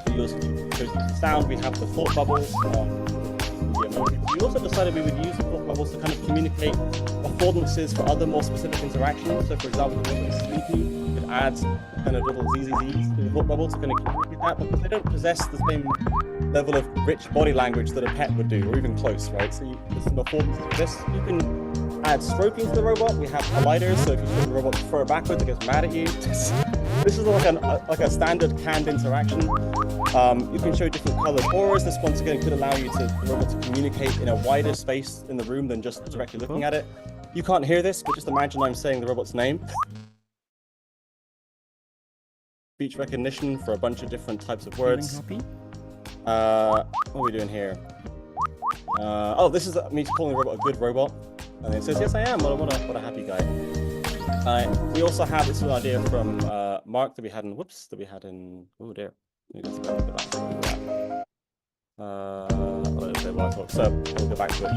We also chose the sound. We have the thought bubbles. We also decided we would use the thought bubbles to kind of communicate affordances for other more specific interactions. So for example, if it's sleepy, you could add kind of little ZZZs to the thought bubble to kind of communicate that, because they don't possess the same level of rich body language that a pet would do, or even close, right? So this is before this. You can add stroking to the robot. We have colliders, so if you show the robot to throw backwards, it gets mad at you. This is like a standard canned interaction. You can show different colored auras. This once again could allow the robot to communicate in a wider space in the room than just directly looking at it. You can't hear this, but just imagine I'm saying the robot's name. Speech recognition for a bunch of different types of words. What are we doing here? Oh, this is me calling the robot a good robot. And it says, yes, I am. What a happy guy. We also have, this is an idea from Mark that we had in, oh dear. So we'll go back to it.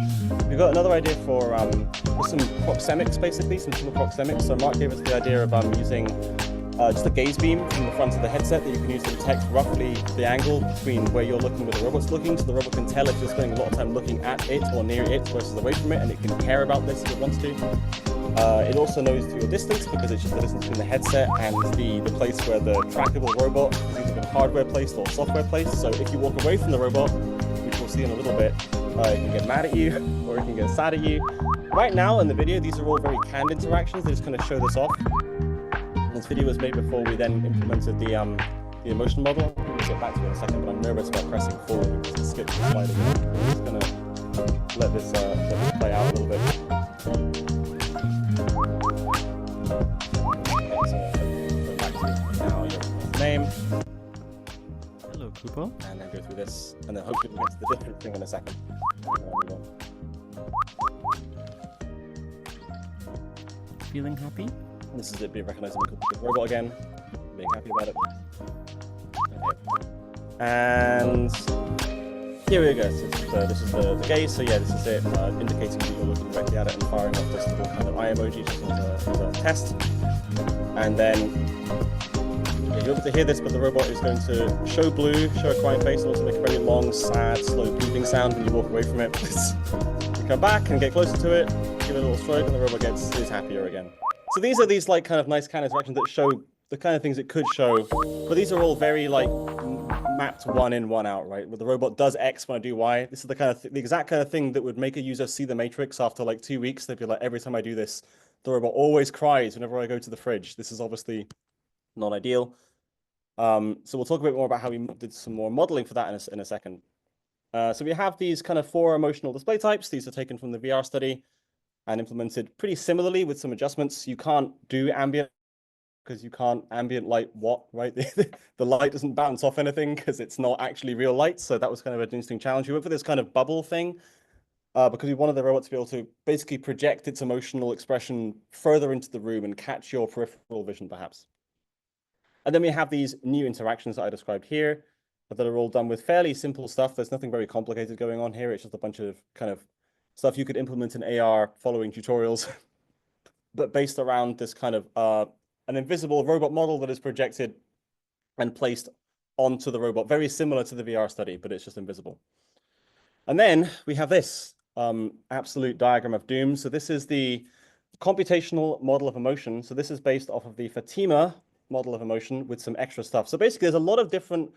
We've got another idea for some proxemics, basically, some simple proxemics. So Mark gave us the idea of using just a gaze beam from the front of the headset that you can use to detect roughly the angle between where you're looking, where the robot's looking, so the robot can tell if you're spending a lot of time looking at it or near it versus away from it, and it can care about this if it wants to. It also knows your distance because it's just the distance between the headset and the place where the trackable robot is either been hardware placed or software placed. So if you walk away from the robot, which we'll see in a little bit, it can get mad at you or it can get sad at you. Right now in the video, these are all very canned interactions. They just kind of show this off. This video was made before we then implemented the emotion model. We'll get back to it in a second, but I'm nervous about pressing forward because it skips the slide again. I'm just going to let this play out a little bit. Go back to now your name. Hello, Kupo. And then go through this, and then hopefully we'll get to the different thing in a second. Feeling happy? This is it being recognized as a robot again. Being happy about it. Okay. And here we go. So this is the gaze. So yeah, this is it, indicating that you're looking directly at it and firing off this little kind of eye emoji just as a test. And then you're able to hear this, but the robot is going to show blue, show a crying face, and also make a very long, sad, slow beeping sound when you walk away from it. You come back and get closer to it, give it a little stroke, and the robot is happier again. So these are these like kind of nice kind of interactions that show the kind of things it could show, but these are all very like mapped one in, one out, right? Where the robot does X when I do Y. This is the kind of the exact kind of thing that would make a user see the matrix after like 2 weeks. They'd be like, every time I do this, the robot always cries whenever I go to the fridge. This is obviously not ideal. So we'll talk a bit more about how we did some more modeling for that in a second. So we have these kind of 4 emotional display types. These are taken from the VR study and implemented pretty similarly with some adjustments. You can't do ambient because you can't ambient light right? The light doesn't bounce off anything because it's not actually real light. So that was kind of an interesting challenge. We went for this kind of bubble thing because we wanted the robot to be able to basically project its emotional expression further into the room and catch your peripheral vision, perhaps. And then we have these new interactions that I described here that are all done with fairly simple stuff. There's nothing very complicated going on here. It's just a bunch of kind of stuff you could implement in AR following tutorials, but based around this kind of an invisible robot model that is projected and placed onto the robot, very similar to the VR study, but it's just invisible. And then we have this absolute diagram of doom. So this is the computational model of emotion. So this is based off of the Fatima model of emotion with some extra stuff. So basically, there's a lot of different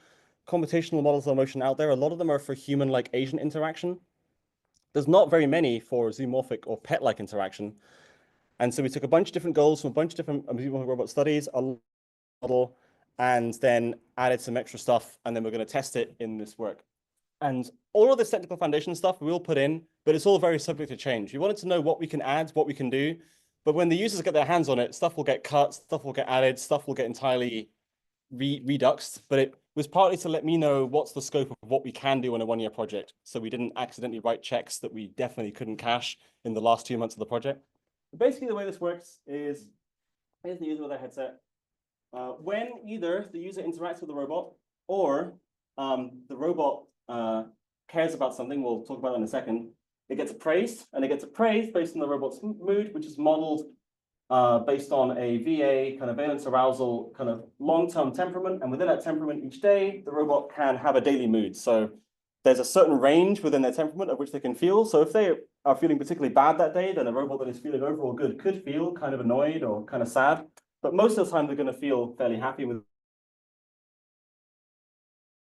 computational models of emotion out there. A lot of them are for human-like agent interaction. There's not very many for zoomorphic or pet-like interaction. And so we took a bunch of different goals from a bunch of different robot studies, a model, and then added some extra stuff, and then we're going to test it in this work. And all of this technical foundation stuff we will put in, but it's all very subject to change. We wanted to know what we can add, what we can do, but when the users get their hands on it, stuff will get cut, stuff will get added, stuff will get entirely reduxed, but it was partly to let me know what's the scope of what we can do on a 1-year project. So we didn't accidentally write checks that we definitely couldn't cash in the last 2 months of the project. But basically, the way this works is, here's the user with their headset. When either the user interacts with the robot or the robot cares about something, we'll talk about that in a second, it gets appraised, and it gets appraised based on the robot's mood, which is modeled based on a VA kind of valence arousal kind of long-term temperament. And within that temperament each day, the robot can have a daily mood. So there's a certain range within their temperament of which they can feel. So if they are feeling particularly bad that day, then a robot that is feeling overall good could feel kind of annoyed or kind of sad. But most of the time, they're going to feel fairly happy with what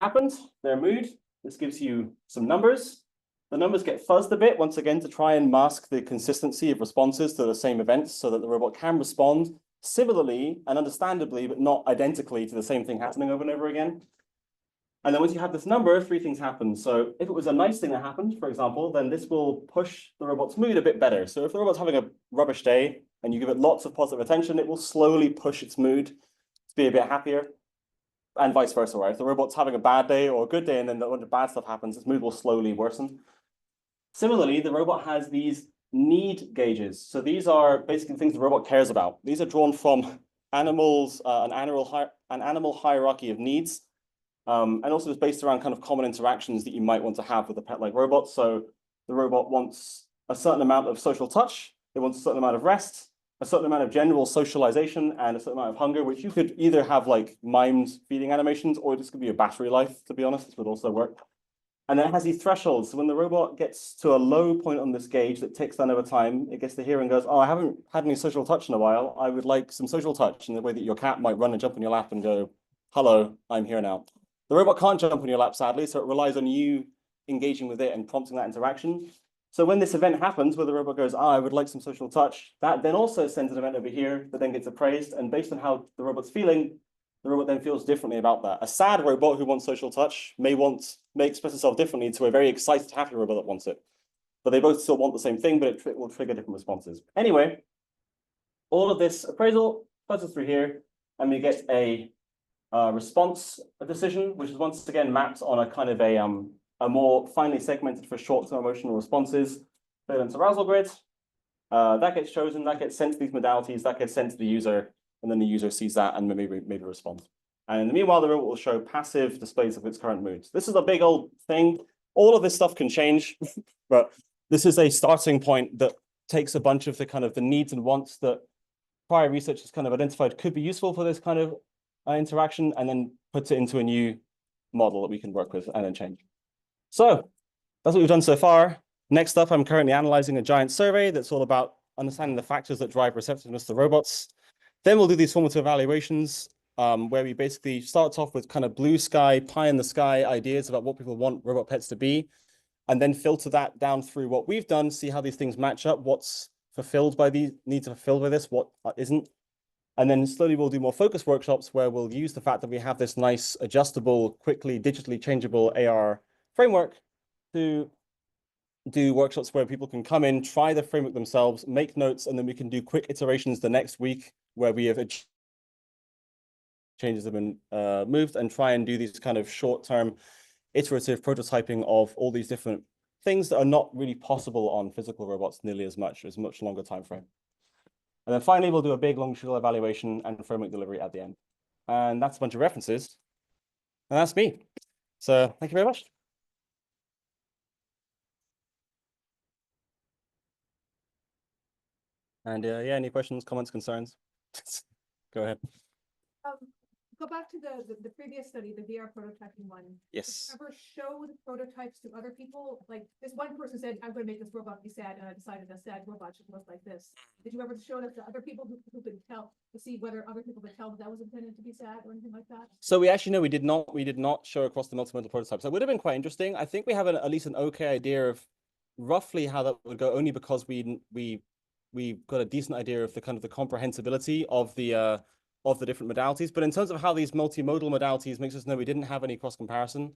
happened, their mood. this gives you some numbers. The numbers get fuzzed a bit, once again, to try and mask the consistency of responses to the same events so that the robot can respond similarly and understandably, but not identically to the same thing happening over and over again. And then once you have this number, three things happen. So if it was a nice thing that happened, for example, then this will push the robot's mood a bit better. So if the robot's having a rubbish day and you give it lots of positive attention, it will slowly push its mood to be a bit happier, and vice versa, right? If the robot's having a bad day or a good day and then when the bad stuff happens, its mood will slowly worsen. Similarly, the robot has these need gauges. So these are basically things the robot cares about. These are drawn from animals, an animal hierarchy of needs. And also it's based around kind of common interactions that you might want to have with a pet-like robot. So the robot wants a certain amount of social touch, it wants a certain amount of rest, a certain amount of general socialization, and a certain amount of hunger, which you could either have like mimed feeding animations, or this could be a battery life, to be honest, this would also work. And then it has these thresholds. So when the robot gets to a low point on this gauge that ticks down over time, it gets to here and goes, oh, I haven't had any social touch in a while. I would like some social touch, in the way that your cat might run and jump on your lap and go, hello, I'm here now. The robot can't jump on your lap, sadly, so it relies on you engaging with it and prompting that interaction. So when this event happens where the robot goes, oh, I would like some social touch, that then also sends an event over here that then gets appraised. And based on how the robot's feeling, the robot then feels differently about that. A sad robot who wants social touch may express itself differently to a very excited, happy robot that wants it. But they both still want the same thing, but it will trigger different responses. Anyway, all of this appraisal passes through here, and we get a response decision, which is once again mapped on a kind of a more finely segmented for short-term emotional responses valence arousal grid. That gets chosen, that gets sent to these modalities, that gets sent to the user, and then the user sees that and maybe responds. And in the meanwhile, the robot will show passive displays of its current moods. This is a big old thing. All of this stuff can change, but this is a starting point that takes a bunch of the kind of the needs and wants that prior research has kind of identified could be useful for this kind of interaction, and then puts it into a new model that we can work with and then change. So that's what we've done so far. Next up, I'm currently analyzing a giant survey that's all about understanding the factors that drive receptiveness to robots. Then we'll do these formative evaluations, where we basically start off with kind of blue sky, pie in the sky ideas about what people want robot pets to be, and then filter that down through what we've done, see how these things match up, what's fulfilled by these, needs fulfilled by this, what isn't. And then slowly we'll do more focus workshops where we'll use the fact that we have this nice adjustable, quickly digitally changeable AR framework to do workshops where people can come in, try the framework themselves, make notes, and then we can do quick iterations the next week where we have changes have been moved, and try and do these kind of short-term iterative prototyping of all these different things that are not really possible on physical robots nearly as much. It's a much longer time frame. And then finally, we'll do a big longitudinal evaluation and framework delivery at the end. And that's a bunch of references. And that's me. So thank you very much. And yeah, any questions, comments, concerns? Go ahead. Go back to the previous study, the VR prototyping one. Yes. Did you ever show the prototypes to other people? Like this one person said, I'm going to make this robot be sad, and I decided a sad robot should look like this. Did you ever show that to other people who could tell, to see whether other people could tell that was intended to be sad or anything like that? So we actually know we did not show across the multimodal prototypes. That would have been quite interesting. I think we have at least an okay idea of roughly how that would go, only because we've got a decent idea of the kind of the comprehensibility of the different modalities. But in terms of how these multimodal modalities makes us know we didn't have any cross comparison,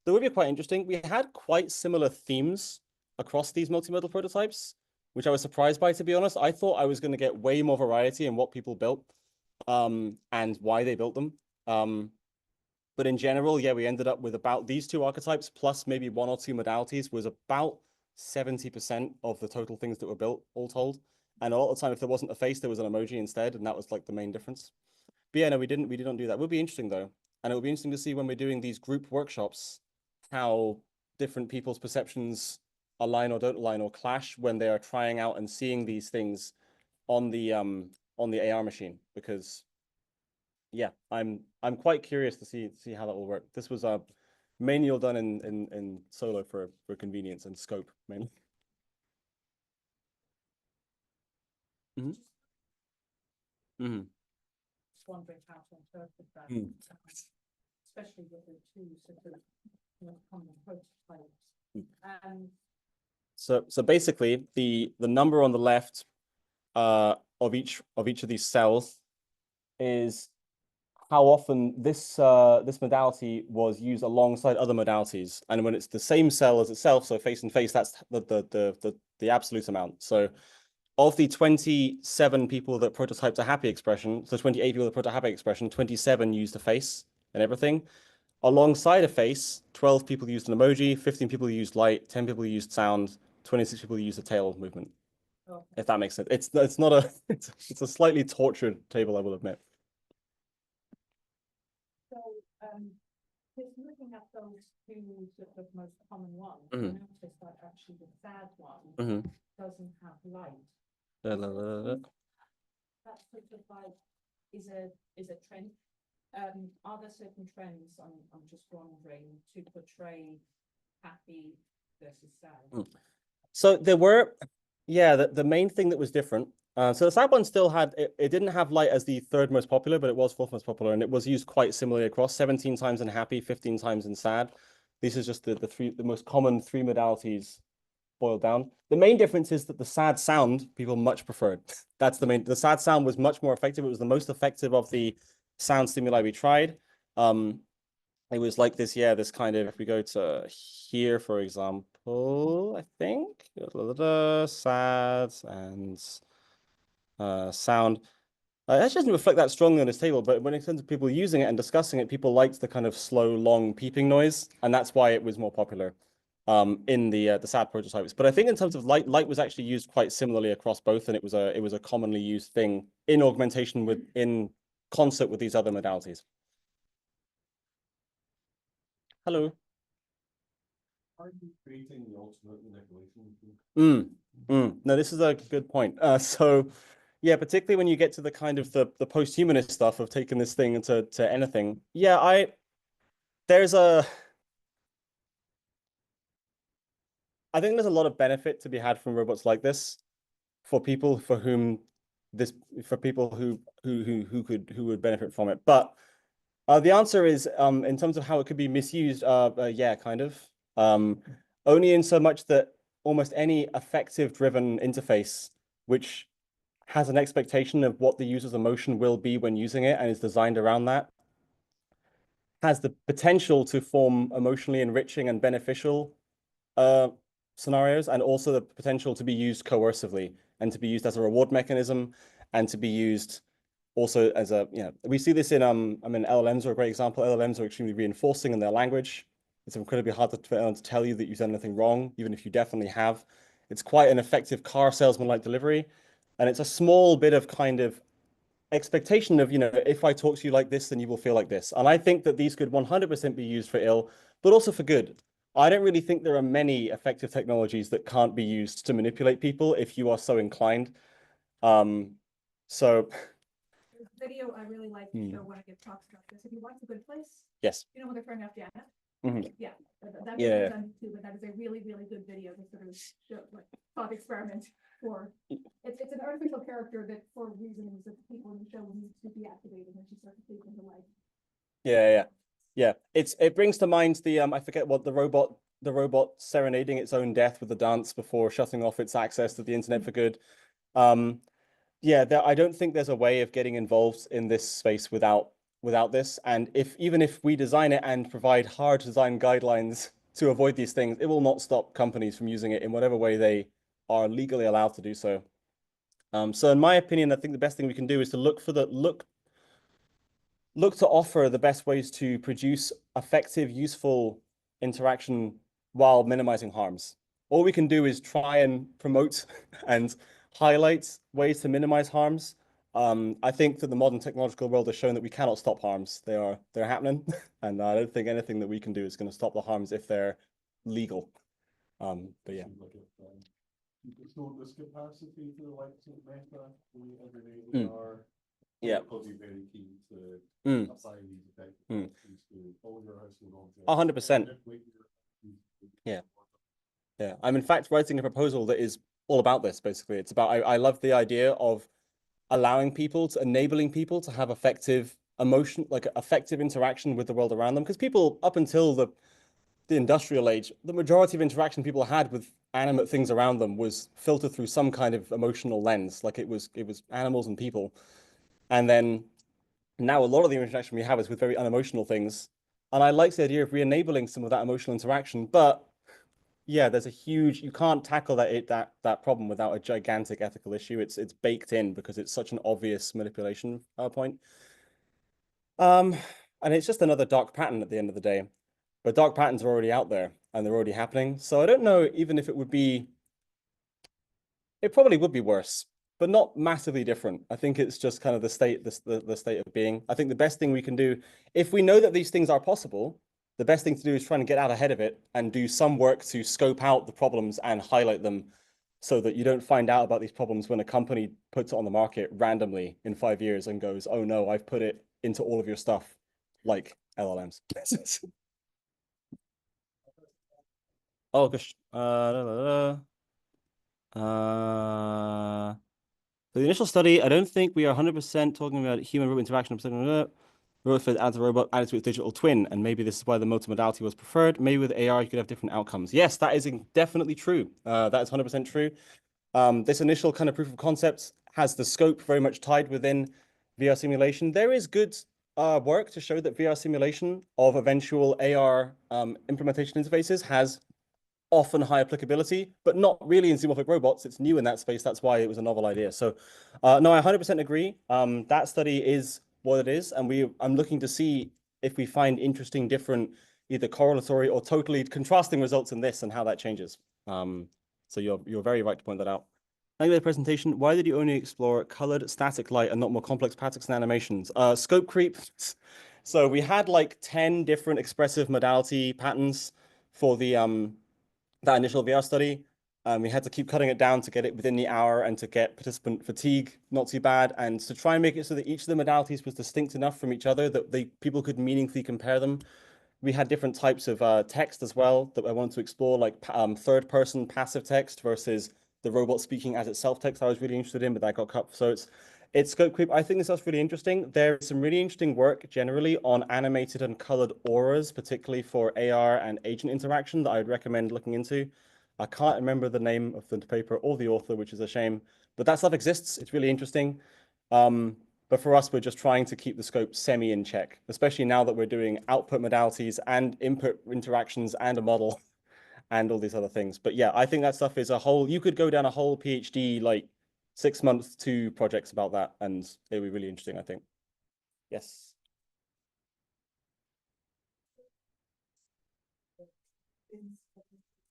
that would be quite interesting. We had quite similar themes across these multimodal prototypes, which I was surprised by, to be honest. I thought I was going to get way more variety in what people built and why they built them. But in general, yeah, we ended up with about these two archetypes plus maybe one or two modalities was about 70% of the total things that were built, all told. And a lot of the time, if there wasn't a face, there was an emoji instead, and that was like the main difference. But yeah, no, we didn't do that. It would be interesting though. And it would be interesting to see when we're doing these group workshops, how different people's perceptions align or don't align or clash when they are trying out and seeing these things on the AR machine. Because yeah, I'm quite curious to see how that will work. This was mainly all done in Solo for convenience and scope mainly. Mm-hmm. Mm-hmm. Just wondering how to interpret that, Mm. especially with the two sort of common prototypes. So basically the number on the left of each of these cells is how often this this modality was used alongside other modalities, and when it's the same cell as itself, so face and face, that's the absolute amount. So of the 27 people that prototyped a happy expression, so 28 people that prototyped a happy expression, 27 used a face and everything. Alongside a face, 12 people used an emoji, 15 people used light, 10 people used sound, 26 people used a tail movement. Okay. If that makes sense. It's not a it's a slightly tortured table, I will admit. So, just looking at those two sort of most common ones, I Mhm. noticed that actually the sad one Mhm. doesn't have light. La, la, la, la. That's sort of like, is a trend. Are there certain trends, I'm just wondering, to portray happy versus sad? So there were, yeah, the main thing that was different. So the sad one still had, it didn't have light as the third most popular, but it was fourth most popular, and it was used quite similarly across, 17 times in happy, 15 times in sad. This is just the most common three modalities boiled down. The main difference is that the sad sound people much preferred. That's the sad sound was much more effective. It was the most effective of the sound stimuli we tried. It was like this, yeah, this kind of, if we go to here, for example, I think, sad and sound. That doesn't reflect that strongly on this table, but when it comes to people using it and discussing it, people liked the kind of slow, long peeping noise, and that's why it was more popular in the sad prototypes. But I think in terms of light was actually used quite similarly across both, and it was a commonly used thing in augmentation in concert with these other modalities. Hello. Are you creating the ultimate manipulation? No, this is a good point. So yeah, particularly when you get to the kind of the post-humanist stuff of taking this thing into anything. Yeah, I think there's a lot of benefit to be had from robots like this for people for whom for people who would benefit from it. But the answer is in terms of how it could be misused, yeah, kind of. Only in so much that almost any effective driven interface which has an expectation of what the user's emotion will be when using it and is designed around that has the potential to form emotionally enriching and beneficial scenarios, and also the potential to be used coercively and to be used as a reward mechanism and to be used also as a, we see this in, I mean, LLMs are a great example. LLMs are extremely reinforcing in their language. It's incredibly hard to tell you that you've done anything wrong, even if you definitely have. It's quite an effective car salesman-like delivery. And it's a small bit of kind of expectation of, if I talk to you like this, then you will feel like this. And I think that these could 100% be used for ill, but also for good. I don't really think there are many effective technologies that can't be used to manipulate people if you are so inclined. So There's a video I really like to show when I give talks about this. If you watch The Good Place, yes. you know when they're trying to have Janet? Mhm. Yeah, that Yeah. video is on YouTube, and that is a really, really good video to sort of show, like, thought experiment for, it's an artificial character that for reasons that the people in the show need to be activated and she starts to take into life. Yeah. It brings to mind the I forget what the robot serenading its own death with the dance before shutting off its access to the internet for good. Yeah, I don't think there's a way of getting involved in this space without this. And even if we design it and provide hard design guidelines to avoid these things, it will not stop companies from using it in whatever way they are legally allowed to do so. So in my opinion, I think the best thing we can do is to look to offer the best ways to produce effective, useful interaction while minimizing harms. All we can do is try and promote and highlight ways to minimize harms. I think that the modern technological world has shown that we cannot stop harms. They're happening, and I don't think anything that we can do is going to stop the harms if they're legal. But yeah. So this capacity for the likes of Meta, every day they are. Yeah. Probably very keen to apply these effective to all your household objects. 100%. Yeah. I'm in fact writing a proposal that is all about this, basically. It's about, I love the idea of enabling people to have effective emotion, like effective interaction with the world around them. Because people up until the industrial age, the majority of interaction people had with animate things around them was filtered through some kind of emotional lens, like it was animals and people. And then now a lot of the interaction we have is with very unemotional things. And I like the idea of re-enabling some of that emotional interaction, but yeah, there's a huge, you can't tackle that problem without a gigantic ethical issue. It's baked in because it's such an obvious manipulation point. And it's just another dark pattern at the end of the day. But dark patterns are already out there and they're already happening. So I don't know even if it would be, it probably would be worse, but not massively different. I think it's just kind of the state of being. I think the best thing we can do, if we know that these things are possible, the best thing to do is try and get out ahead of it and do some work to scope out the problems and highlight them so that you don't find out about these problems when a company puts it on the market randomly in 5 years and goes, oh no, I've put it into all of your stuff, like LLMs. Oh gosh. For the initial study, I don't think we are 100% talking about human-robot interaction. Robot fit adds a robot added to its digital twin, and maybe this is why the multimodality was preferred. Maybe with AR, you could have different outcomes. Yes, that is definitely true. That is 100% true. This initial kind of proof of concept has the scope very much tied within VR simulation. There is good work to show that VR simulation of eventual AR implementation interfaces has often high applicability, but not really in zoomorphic robots. It's new in that space. That's why it was a novel idea. So no, I 100% agree. That study is what it is. And I'm looking to see if we find interesting, different, either correlatory or totally contrasting results in this and how that changes. So you're very right to point that out. Thank you for the presentation. Why did you only explore colored static light and not more complex patterns and animations? Scope creep. So we had like 10 different expressive modality patterns for the that initial VR study. We had to keep cutting it down to get it within the hour and to get participant fatigue not too bad, and to try and make it so that each of the modalities was distinct enough from each other that people could meaningfully compare them. We had different types of text as well that I wanted to explore, like third-person passive text versus the robot speaking as itself text I was really interested in, but that got cut. So it's scope creep. I think this is really interesting. There's some really interesting work generally on animated and colored auras, particularly for AR and agent interaction, that I'd recommend looking into. I can't remember the name of the paper or the author, which is a shame, but that stuff exists. It's really interesting. But for us, we're just trying to keep the scope semi in check, especially now that we're doing output modalities and input interactions and a model and all these other things. But yeah, I think that stuff is a whole, you could go down a whole PhD, like 6 months to projects about that, and it'd be really interesting, I think. Yes.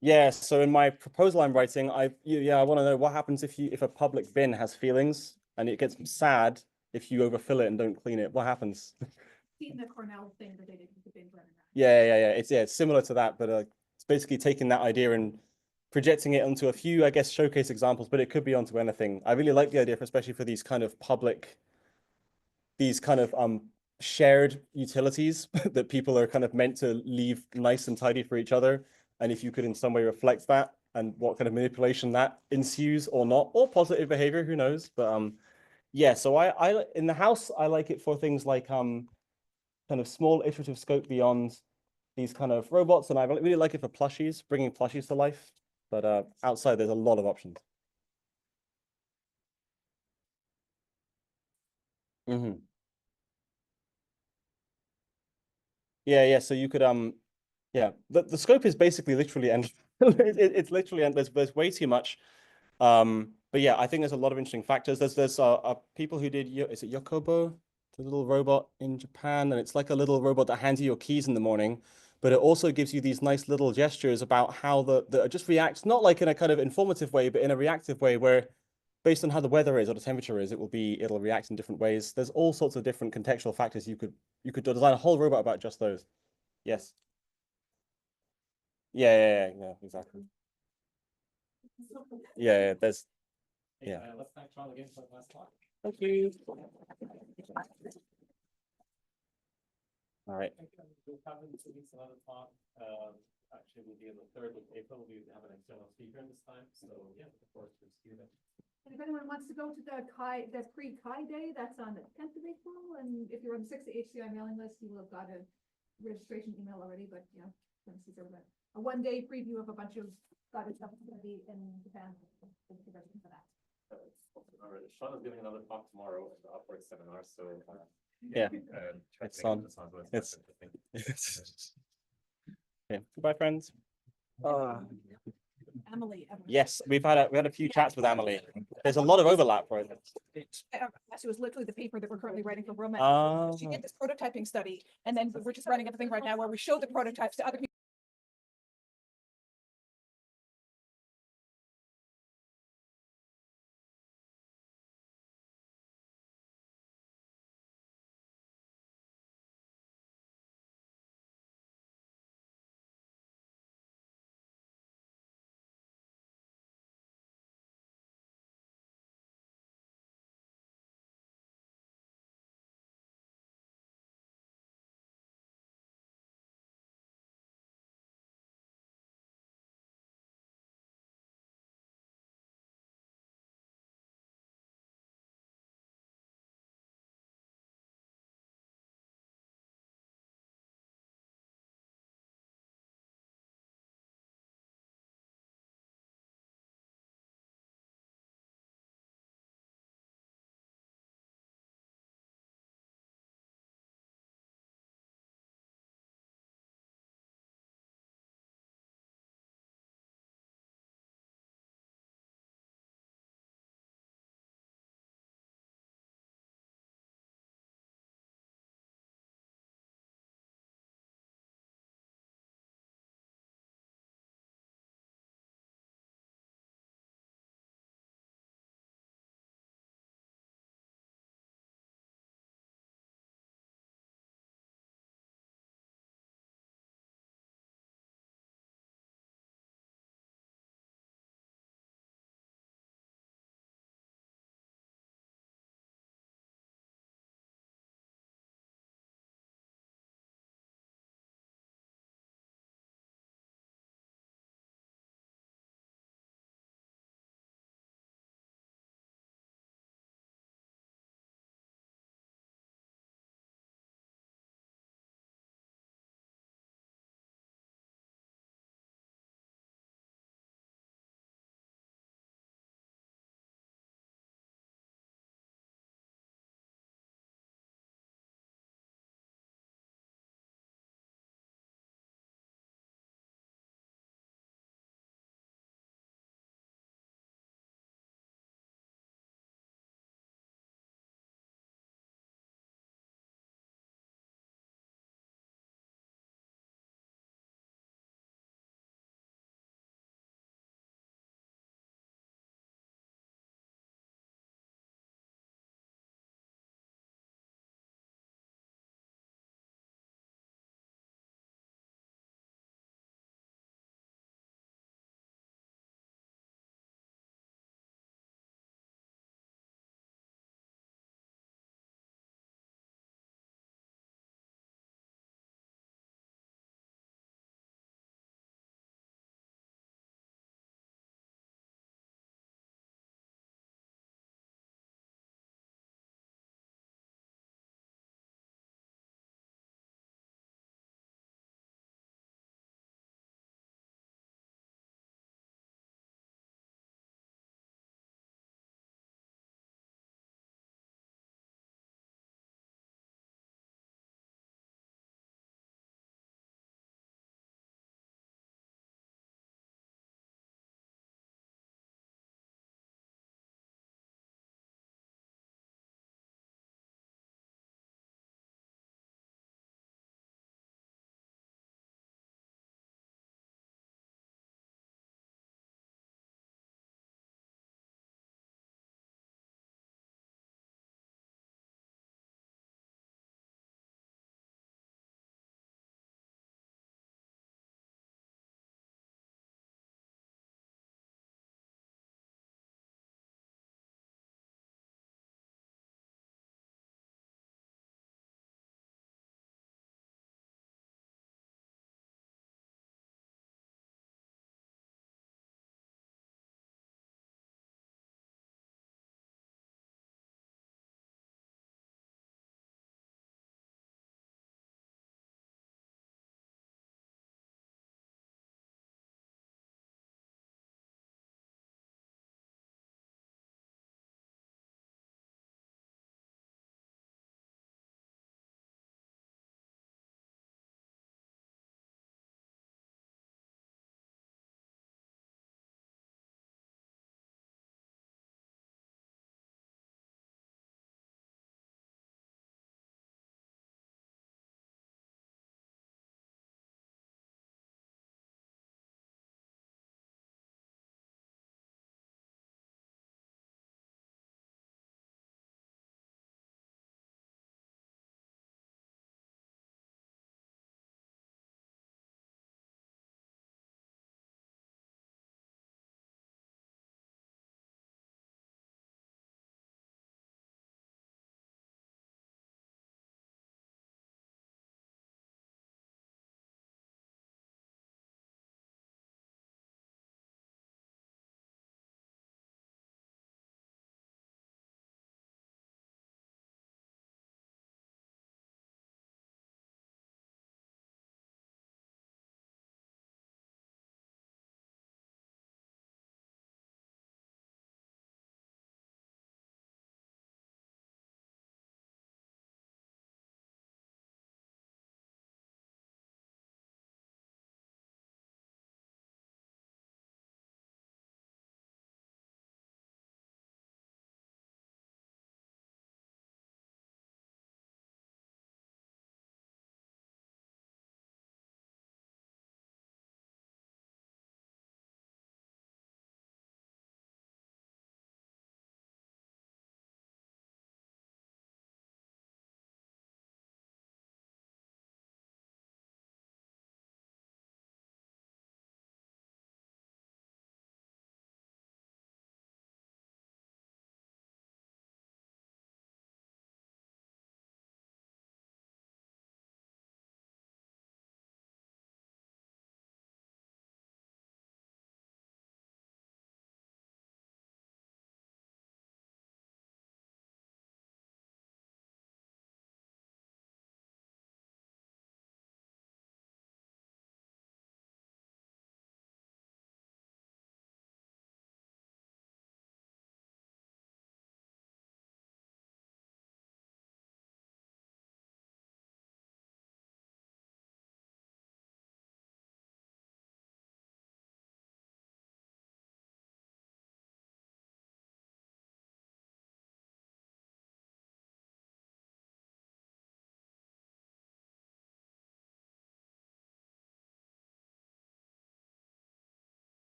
Yeah, so in my proposal I'm writing, I want to know what happens if a public bin has feelings and it gets sad if you overfill it and don't clean it. What happens? Seen the Cornell thing that they did with the bin running around. Yeah. It's similar to that, but it's basically taking that idea and projecting it onto a few, I guess, showcase examples, but it could be onto anything. I really like the idea, especially for these kind of public, these kind of shared utilities that people are kind of meant to leave nice and tidy for each other. And if you could in some way reflect that and what kind of manipulation that ensues or not, or positive behavior, who knows? But yeah, so I in the house, I like it for things like kind of small iterative scope beyond these kind of robots, and I really like it for plushies, bringing plushies to life. But outside, there's a lot of options. Yeah. So you could yeah, the scope is basically literally endless. It's literally endless. There's way too much. But yeah, I think there's a lot of interesting factors. There's people who did, is it Yokobo, the little robot in Japan, and it's like a little robot that hands you your keys in the morning, but it also gives you these nice little gestures about how the just reacts, not like in a kind of informative way, but in a reactive way where based on how the weather is or the temperature is, it'll react in different ways. There's all sorts of different contextual factors you could design a whole robot about just those. Yes. Yeah, exactly. Yeah, there's Let's thank Charles again for the last talk. thank you. All right. We'll have in 2 weeks another talk. Actually, we'll be on the 3rd of April. We have an external speaker this time. So yeah, looking forward to see that. And if anyone wants to go to the pre-Chi Day, that's on the 10th of April. And if you're on the 6th HCI mailing list, you will have got a registration email already, but yeah. Let's see, there was a one-day preview of a bunch of other stuff that's gonna be in Japan. Thank you very much for that. Sean is giving another talk tomorrow at the Upward seminar, so. Yeah. Try to It's make it on. to Los Angeles. It's- Interesting. Okay, goodbye, friends. Emily. Yes, we had a few chats with Emily. There's a lot of overlap, right? Actually, it was literally the paper that we're currently writing for Roman. Ah. She did this prototyping study, and then we're just running everything right now where we show the prototypes to other people.